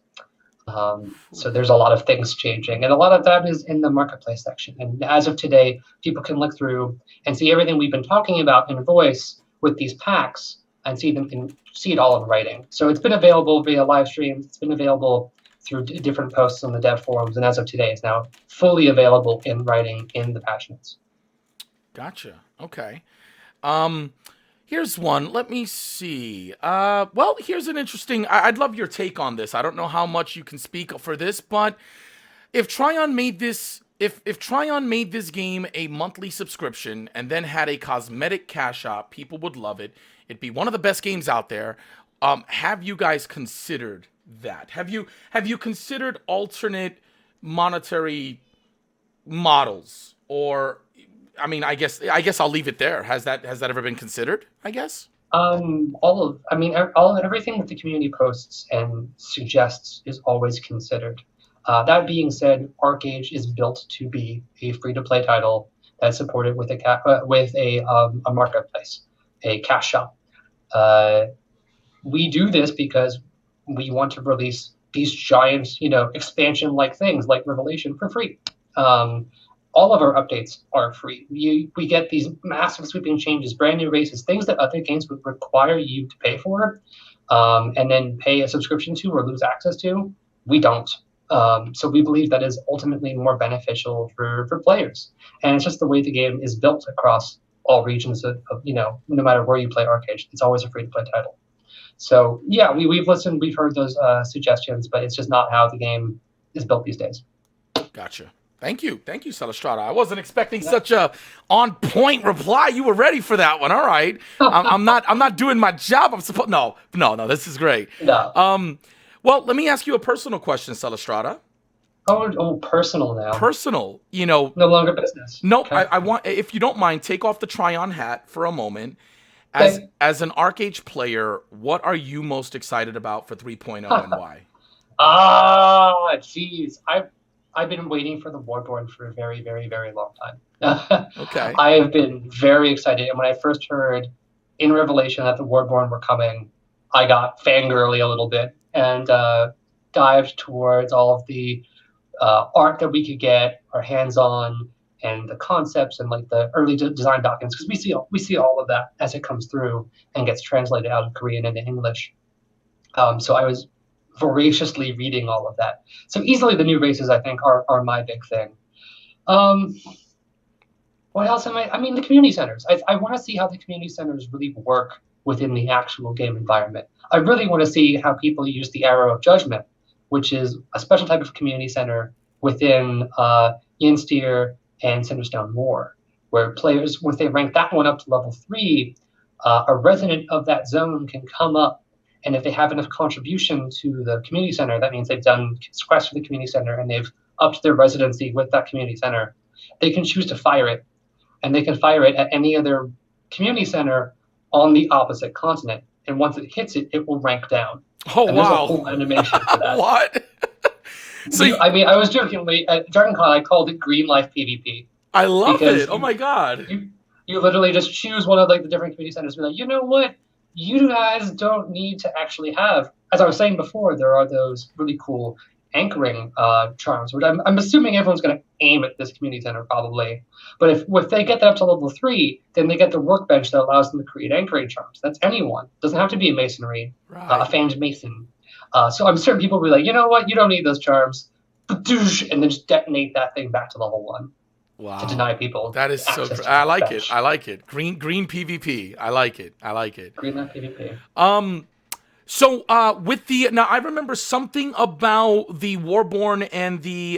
So there's a lot of things changing, and a lot of that is in the marketplace section. And as of today, people can look through and see everything we've been talking about in voice with these packs and see it all in writing. So it's been available via live streams. It's been available through different posts on the dev forums, and as of today, it's now fully available in writing in the patch notes. Gotcha. Okay. Here's one. Let me see. Well, here's an interesting. I'd love your take on this. I don't know how much you can speak for this, but if Trion made this, if Trion made this game a monthly subscription and then had a cosmetic cash shop, people would love it. It'd be one of the best games out there. Have you guys considered that? Have you considered alternate monetary models? Or, I mean, I guess I'll leave it there. Has that ever been considered? I guess. Everything that the community posts and suggests is always considered. That being said, Archeage is built to be a free-to-play title that's supported with a marketplace, a cash shop. We do this because we want to release these giant, expansion-like things like Revelation for free. All of our updates are free. We get these massive sweeping changes, brand new races, things that other games would require you to pay for, and then pay a subscription to or lose access to. We don't. So we believe that is ultimately more beneficial for players. And it's just the way the game is built across all regions of no matter where you play Archeage, it's always a free-to-play title. So yeah, we've listened, we've heard those suggestions, but it's just not how the game is built these days. Gotcha. Thank you, Celestrata. I wasn't expecting such a on-point reply. You were ready for that one. All right. I'm not doing my job. I'm supposed. No. This is great. No. Well, let me ask you a personal question, Celestrata. Oh, personal now. Personal. No longer business. No, okay. I want, if you don't mind, take off the Trion hat for a moment. As an Archeage player, what are you most excited about for 3.0 and why? Geez. I've been waiting for the Warborn for a very, very, very long time. Okay. I have been very excited. And when I first heard in Revelation that the Warborn were coming, I got fangirly a little bit and dived towards all of the art that we could get our hands on and the concepts and like the early design documents, because we see all of that as it comes through and gets translated out of Korean into English. So I was voraciously reading all of that. So easily the new races, I think, are my big thing. What else the community centers. I want to see how the community centers really work within the actual game environment. I really want to see how people use the Arrow of Judgment, which is a special type of community center within Ynstyr and Cinderstone Moor, where players, once they rank that one up to level 3, a resident of that zone can come up, and if they have enough contribution to the community center, that means they've done quests for the community center and they've upped their residency with that community center, they can choose to fire it. And they can fire it at any other community center on the opposite continent. And once it hits it, it will rank down. Oh, and wow. There's a whole animation for that. What? I was jokingly, at DragonCon, I called it Green Life PvP. I love it. Oh, my God. You literally just choose one of like the different community centers and be like, you know what? You guys don't need to actually have, as I was saying before, there are those really cool anchoring charms, which I'm assuming everyone's going to aim at this community center probably. But if they get that up to level 3, then they get the workbench that allows them to create anchoring charms. That's anyone. Doesn't have to be a masonry, a famed mason. So I'm certain people will be like, you know what? You don't need those charms. And then just detonate that thing back to level 1. Wow. To deny people. That is so cool. I like it. I like it. Green PvP. I like it. Green Life PvP. So with the now, I remember something about the Warborn and the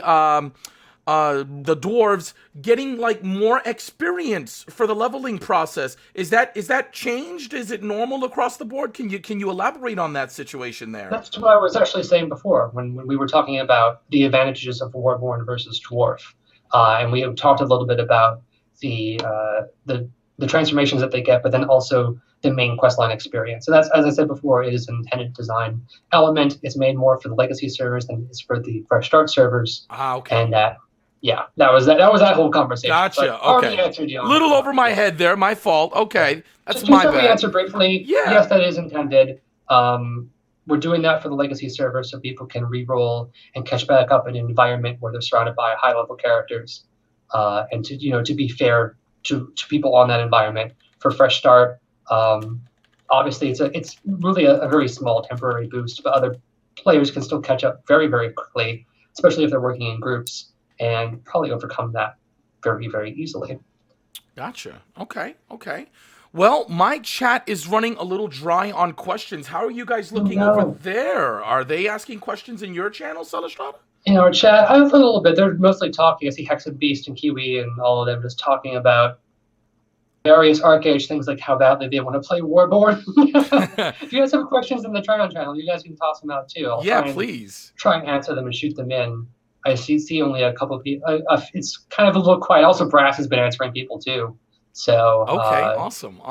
dwarves getting like more experience for the leveling process. Is that changed? Is it normal across the board? Can you elaborate on that situation there? That's what I was actually saying before when we were talking about the advantages of Warborn versus dwarf, and we have talked a little bit about the transformations that they get, but then also the main questline experience. So that's, as I said before, it is an intended design element. It's made more for the legacy servers than it's for the fresh start servers. Okay. And that was that whole conversation. Gotcha. Okay. Little over my head there. My fault. Okay. That's my bad. Answer briefly. Yeah. Yes, that is intended. we're doing that for the legacy server so people can re-roll and catch back up in an environment where they're surrounded by high-level characters, and to be fair to people on that environment for fresh start. Obviously, it's really a very small temporary boost, but other players can still catch up very, very quickly, especially if they're working in groups, and probably overcome that very, very easily. Gotcha. Okay. Well, my chat is running a little dry on questions. How are you guys looking over there? Are they asking questions in your channel, Celestrata? In our chat, I have a little bit. They're mostly talking. I see Hex and Beast and Kiwi and all of them just talking about various Archeage things, like how badly they want to play Warborn. If you guys have questions in the Trion channel, you guys can toss them out too. Please try and answer them and shoot them in. I see only a couple of people. It's kind of a little quiet. Also, Brass has been answering people too. So okay, awesome.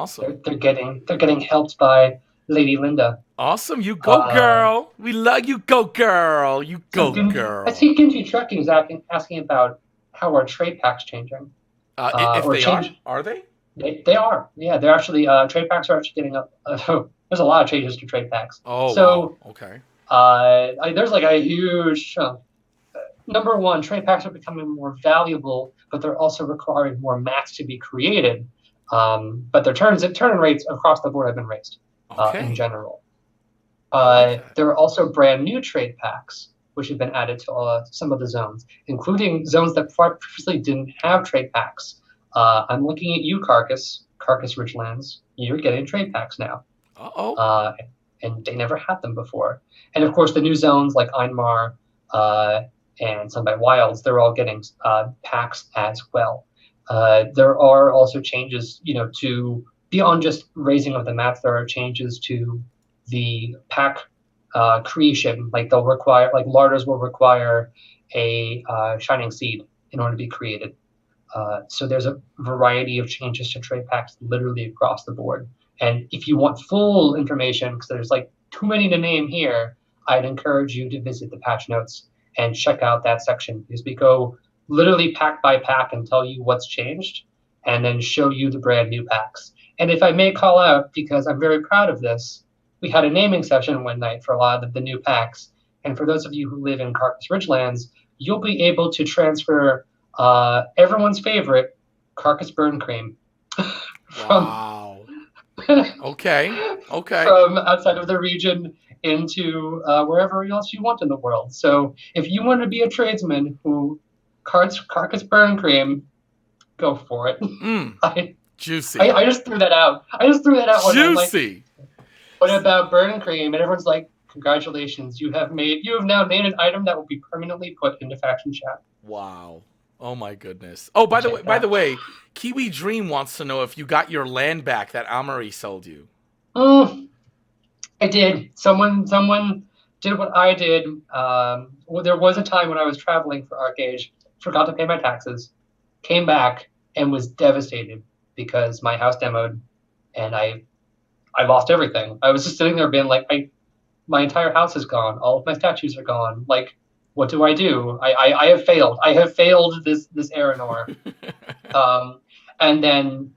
They're getting helped by Lady Linda. Awesome, you go girl. We love you, go girl. You go girl. I see Genji Trekking is asking about how our trade packs changing. If they are they? They are. Yeah, they're actually trade packs are actually getting up. There's a lot of changes to trade packs. Oh, so wow. Okay. There's like a huge chunk. Number one, trade packs are becoming more valuable, but they're also requiring more mats to be created. But their turn rates across the board have been raised in general. There are also brand new trade packs, which have been added to some of the zones, including zones that previously didn't have trade packs. I'm looking at you, Carcass Ridgelands. You're getting trade packs now. And they never had them before. And of course, the new zones like Einmar, and some by Wilds, they're all getting packs as well. There are also changes, to beyond just raising of the mats. There are changes to the pack creation. Like larders will require a Shining Seed in order to be created. So there's a variety of changes to trade packs literally across the board. And if you want full information, because there's like too many to name here, I'd encourage you to visit the patch notes and check out that section, because we go literally pack by pack and tell you what's changed and then show you the brand new packs. And if I may call out, because I'm very proud of this, we had a naming session one night for a lot of the new packs. And for those of you who live in Carcass Ridgelands, you'll be able to transfer everyone's favorite Carcass Burn Cream. Wow. Okay. From outside of the region into wherever else you want in the world. So if you want to be a tradesman who Carcass Burn Cream, go for it. Juicy. I just threw that out. Juicy. What about Burn Cream? And everyone's like, congratulations, you have now named an item that will be permanently put into faction chat. Wow. Oh my goodness. Oh, by the way, Kiwi Dream wants to know if you got your land back that Amari sold you. I did. Someone did what I did. There was a time when I was traveling for Archeage, forgot to pay my taxes, came back and was devastated because my house demoed and I lost everything. I was just sitting there being like, my entire house is gone. All of my statues are gone. Like, what do? I have failed. I have failed this Aranor. And then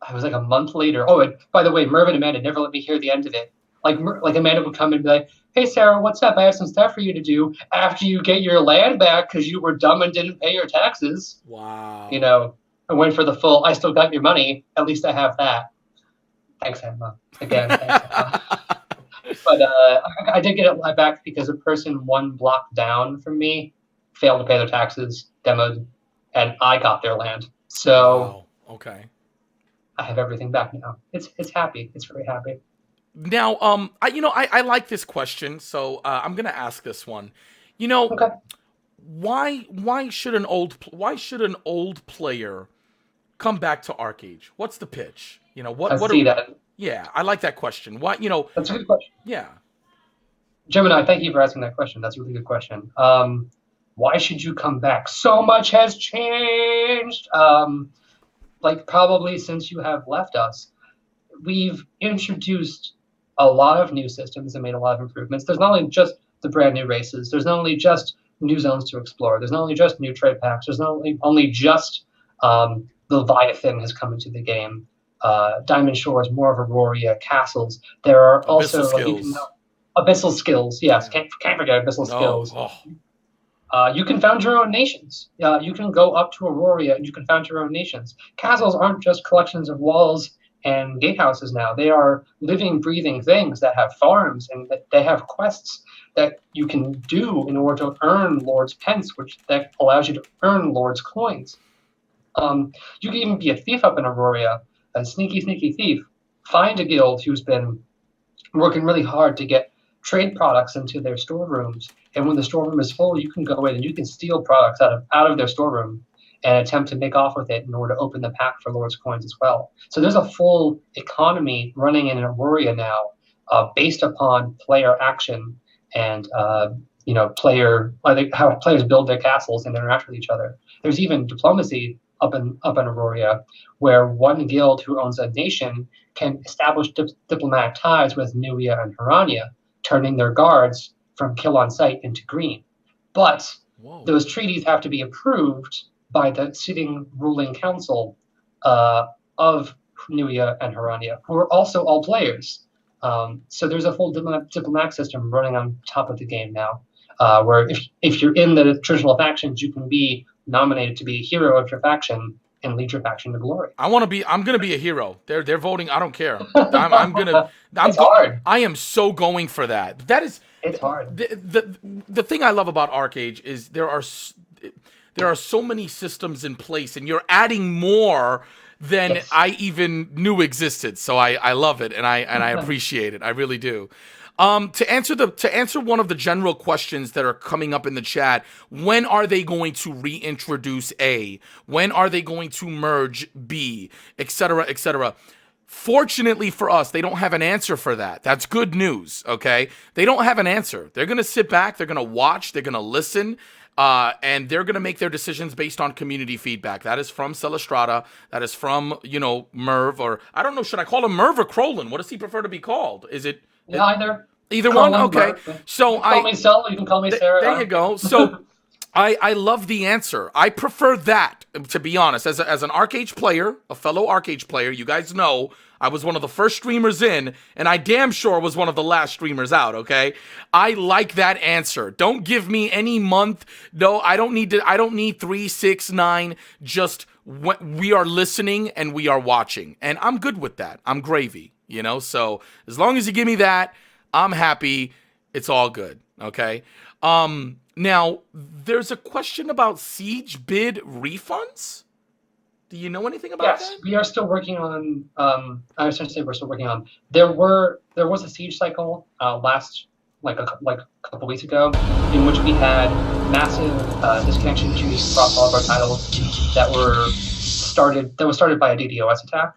I was like a month later. Oh, and by the way, Merv and Amanda never let me hear the end of it. Like Amanda would come and be like, "Hey Sarah, what's up? I have some stuff for you to do after you get your land back because you were dumb and didn't pay your taxes." Wow. I went for the full. I still got your money. At least I have that. Thanks, Emma. Again, thanks, Emma. But I did get it back because a person one block down from me failed to pay their taxes, demoed, and I got their land. So okay, I have everything back now. It's happy. It's very happy. Now, I like this question, so I'm gonna ask this one. Okay. Why should an old player come back to Archeage? What's the pitch? That. Yeah, I like that question. Why? That's a good question. Yeah. Gemini, thank you for asking that question. That's a really good question. Why should you come back? So much has changed. Probably since you have left us, we've introduced a lot of new systems and made a lot of improvements. There's not only just the brand new races. There's not only just new zones to explore. There's not only just new trade packs. There's not only just the Leviathan has come into the game. Diamond Shores, more of Aurora, castles. There are also Abyssal skills, yes. Can't forget abyssal skills. You can found your own nations. You can go up to Aurora and you can found your own nations. Castles aren't just collections of walls and gatehouses now. They are living, breathing things that have farms and that they have quests that you can do in order to earn Lord's Pence, which that allows you to earn Lord's Coins. You can even be a thief up in Aurora, a sneaky, sneaky thief. Find a guild who's been working really hard to get trade products into their storerooms. And when the storeroom is full, you can go in and you can steal products out of their storeroom and attempt to make off with it in order to open the pack for Lord's Coins as well. So there's a full economy running in Aurora now, based upon player action and how players build their castles and interact with each other. There's even diplomacy up in Aurora, where one guild who owns a nation can establish diplomatic ties with Nubia and Harania, turning their guards from kill on sight into green. But those treaties have to be approved by the sitting ruling council of Nubia and Harania, who are also all players. So there's a full diplomatic system running on top of the game now, where if you're in the traditional factions, you can be nominated to be a hero of your faction and lead your faction to glory. I'm gonna be a hero. They're voting. I don't care. It's hard. I am so going for that. It's hard. The thing I love about Archeage is there are so many systems in place, and you're adding more than I even knew existed. So I love it, and I appreciate it. I really do. To answer one of the general questions that are coming up in the chat, when are they going to reintroduce A? When are they going to merge B? Etc. etc. Fortunately for us, they don't have an answer for that. That's good news, okay? They don't have an answer. They're going to sit back, they're going to watch, they're going to listen, and they're going to make their decisions based on community feedback. That is from Celestrata. That is from, Merv, or I don't know, should I call him Merv or Crolin? What does he prefer to be called? Is it... Either one? Okay. So you can call me Sel, you can call me Sarah. There you go. So I love the answer. I prefer that, to be honest. As an Archeage player, a fellow Archeage player, you guys know I was one of the first streamers in, and I damn sure was one of the last streamers out, okay? I like that answer. Don't give me any month. No, I don't need 3, 6, 9. Just we are listening and we are watching. And I'm good with that. I'm gravy, So as long as you give me that, I'm happy. It's all good, okay? Now, there's a question about Siege bid refunds. Do you know anything about that? Yes, we are still working on. I was going to say we're still working on. There was a Siege cycle last like a couple weeks ago, in which we had massive disconnection issues across all of our titles that was started by a DDoS attack.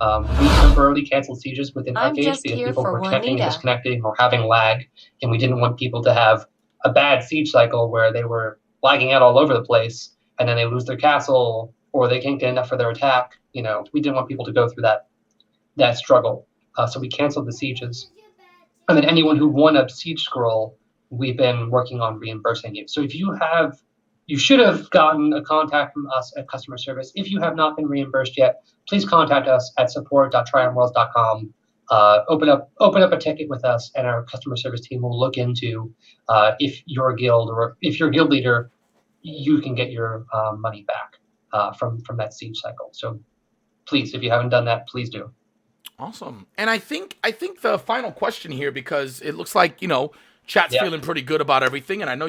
We temporarily canceled sieges within Archeage because people were connecting and disconnecting or having lag, and we didn't want people to have a bad siege cycle where they were lagging out all over the place, and then they lose their castle or they can't get enough for their attack. We didn't want people to go through that struggle, so we canceled the sieges. And then anyone who won a siege scroll, we've been working on reimbursing you. So if you should have gotten a contact from us at customer service. If you have not been reimbursed yet, please contact us at support.trionworlds.com. Open up a ticket with us, and our customer service team will look into if your guild or if your guild leader, you can get your money back from that siege cycle. So please, if you haven't done that, please do. Awesome. And I think the final question here, because it looks like chat's feeling pretty good about everything, and I know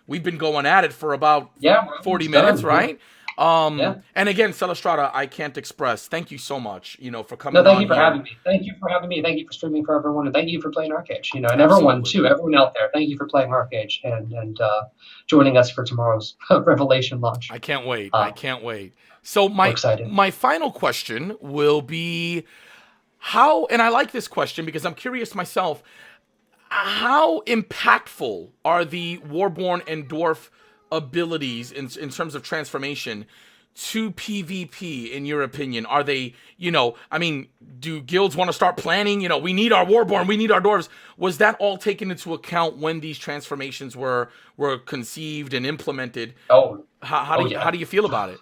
we've been going at it for about 40 minutes, right? And again, Celestrata, I can't express. Thank you so much, for coming on. No, thank you for having me. Thank you for having me. Thank you for streaming for everyone, and thank you for playing Archeage. And everyone too, everyone out there. Thank you for playing Archeage and joining us for tomorrow's Revelation launch. I can't wait. I can't wait. So my final question will be how, and I like this question because I'm curious myself. How impactful are the Warborn and Dwarf abilities in terms of transformation to PvP, in your opinion? Are they, do guilds want to start planning, we need our Warborn, we need our Dwarves? Was that all taken into account when these transformations were conceived and implemented? How do you feel about it?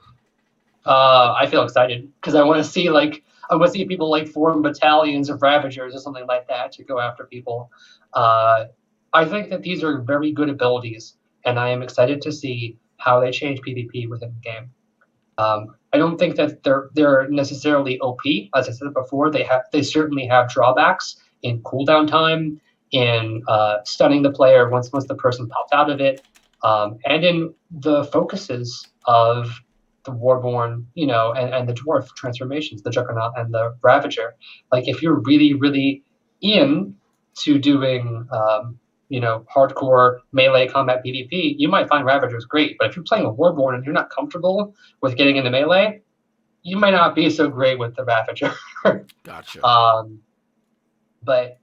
I feel excited because I want to see people form battalions of Ravagers or something like that to go after people. I think that these are very good abilities, and I am excited to see how they change PvP within the game. I don't think that they're necessarily OP. As I said before, they certainly have drawbacks in cooldown time, in stunning the player once the person pops out of it, and in the focuses of the Warborn, and the Dwarf transformations, the Juggernaut and the Ravager. Like if you're really, really in to doing hardcore melee combat PvP, you might find Ravagers great. But if you're playing a Warborn and you're not comfortable with getting into melee, you might not be so great with the Ravager. Gotcha. But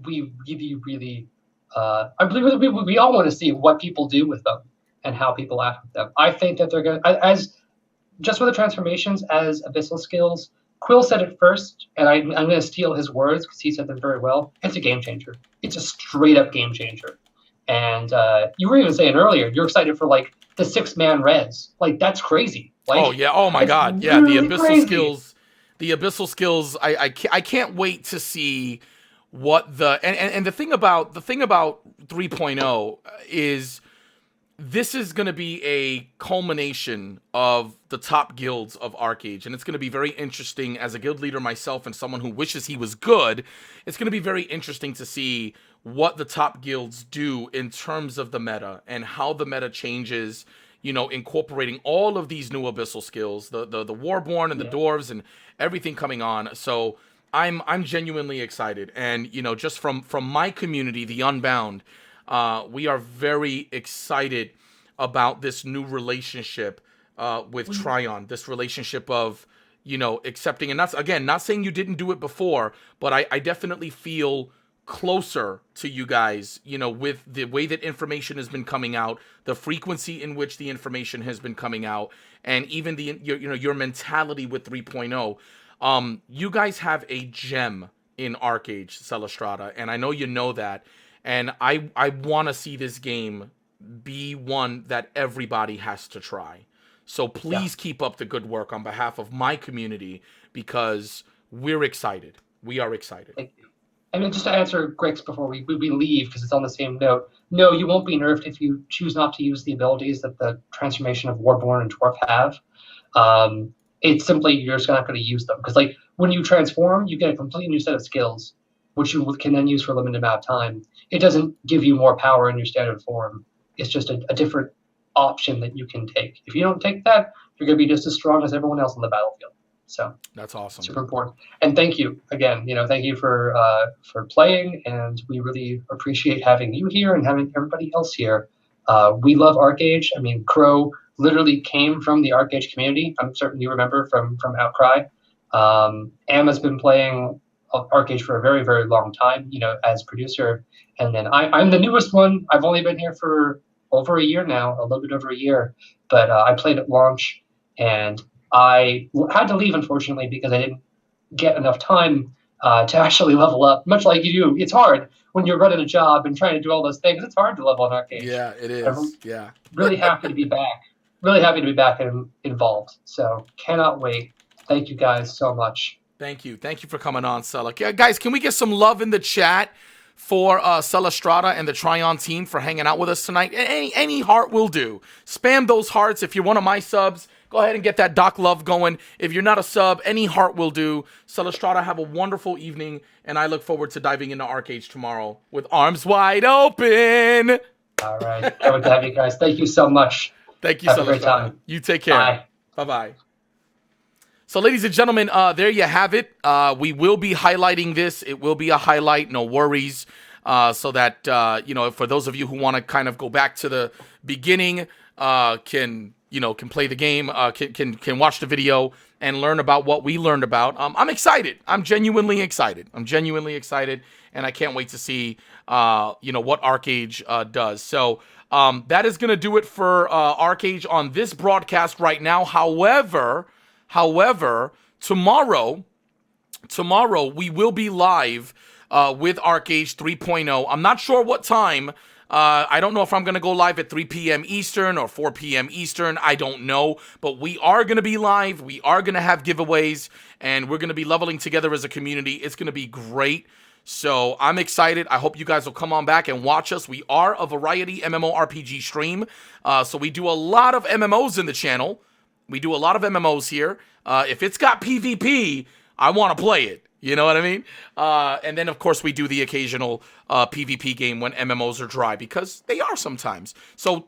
we really, really, I believe we all want to see what people do with them and how people act with them. I think that they're going to, as just with the transformations as abyssal skills. Quill said it first, and I'm going to steal his words because he said them very well. It's a game changer. It's a straight up game changer. And you were even saying earlier, you're excited for like the 6-man res. Like that's crazy. Like, oh yeah. Oh my God. Yeah. Really The abyssal crazy. skills. The abyssal skills. I can't wait to see what and the thing about 3.0 is this is going to be a culmination of the top guilds of Archeage, and it's going to be very interesting as a guild leader myself and someone who wishes he was good. It's going to be very interesting to see what the top guilds do in terms of the meta and how the meta changes, incorporating all of these new abyssal skills, the Warborn and the dwarves and everything coming on. So I'm genuinely excited, and just from my community, the Unbound, we are very excited about this new relationship with Trion, this relationship of, accepting. And that's, again, not saying you didn't do it before, but I definitely feel closer to you guys, with the way that information has been coming out, the frequency in which the information has been coming out, and even your mentality with 3.0. You guys have a gem in Archeage, Celestrata, and I know you know that. And I want to see this game be one that everybody has to try. So please keep up the good work on behalf of my community, because we're excited. We are excited. Thank you. And just to answer Greg's before we leave, because it's on the same note, no, you won't be nerfed if you choose not to use the abilities that the transformation of Warborn and Dwarf have. It's simply you're just not going to use them. Because like when you transform, you get a completely new set of skills, which you can then use for a limited amount of time. It doesn't give you more power in your standard form. It's just a different option that you can take. If you don't take that, you're going to be just as strong as everyone else on the battlefield. So that's awesome. Super important. And thank you again. Thank you for playing, and we really appreciate having you here and having everybody else here. We love Archeage. I mean, Crow literally came from the Archeage community. I'm certain you remember from Outcry. Am has been playing Archeage for a very, very long time, as producer. And then I'm the newest one. I've only been here for over a year now, a little bit over a year. But I played at launch, and I had to leave, unfortunately, because I didn't get enough time to actually level up. Much like you do, it's hard when you're running a job and trying to do all those things. It's hard to level on Archeage. Yeah, it is. Yeah. Really happy to be back. Really happy to be back and involved. So cannot wait. Thank you guys so much. Thank you. Thank you for coming on, Cella. Guys, can we get some love in the chat for Celestrata and the Trion team for hanging out with us tonight? Any heart will do. Spam those hearts. If you're one of my subs, go ahead and get that Doc love going. If you're not a sub, any heart will do. Celestrata, have a wonderful evening, and I look forward to diving into Archeage tomorrow with arms wide open. All right. I would have you guys. Thank you so much. Thank you, Celestrata. You take care. Bye. Bye-bye. So, ladies and gentlemen, there you have it. We will be highlighting this. It will be a highlight, no worries. So that, for those of you who want to kind of go back to the beginning, can play the game, can watch the video and learn about what we learned about. I'm excited. I'm genuinely excited. And I can't wait to see, what Archeage does. So, that is going to do it for Archeage on this broadcast right now. However, tomorrow we will be live with Archeage 3.0. I'm not sure what time. I don't know if I'm going to go live at 3 p.m. Eastern or 4 p.m. Eastern. I don't know. But we are going to be live. We are going to have giveaways. And we're going to be leveling together as a community. It's going to be great. So I'm excited. I hope you guys will come on back and watch us. We are a variety MMORPG stream. So we do a lot of MMOs in the channel. We do a lot of MMOs here. If it's got PvP, I want to play it. You know what I mean? And then, of course, we do the occasional PvP game when MMOs are dry, because they are sometimes. So,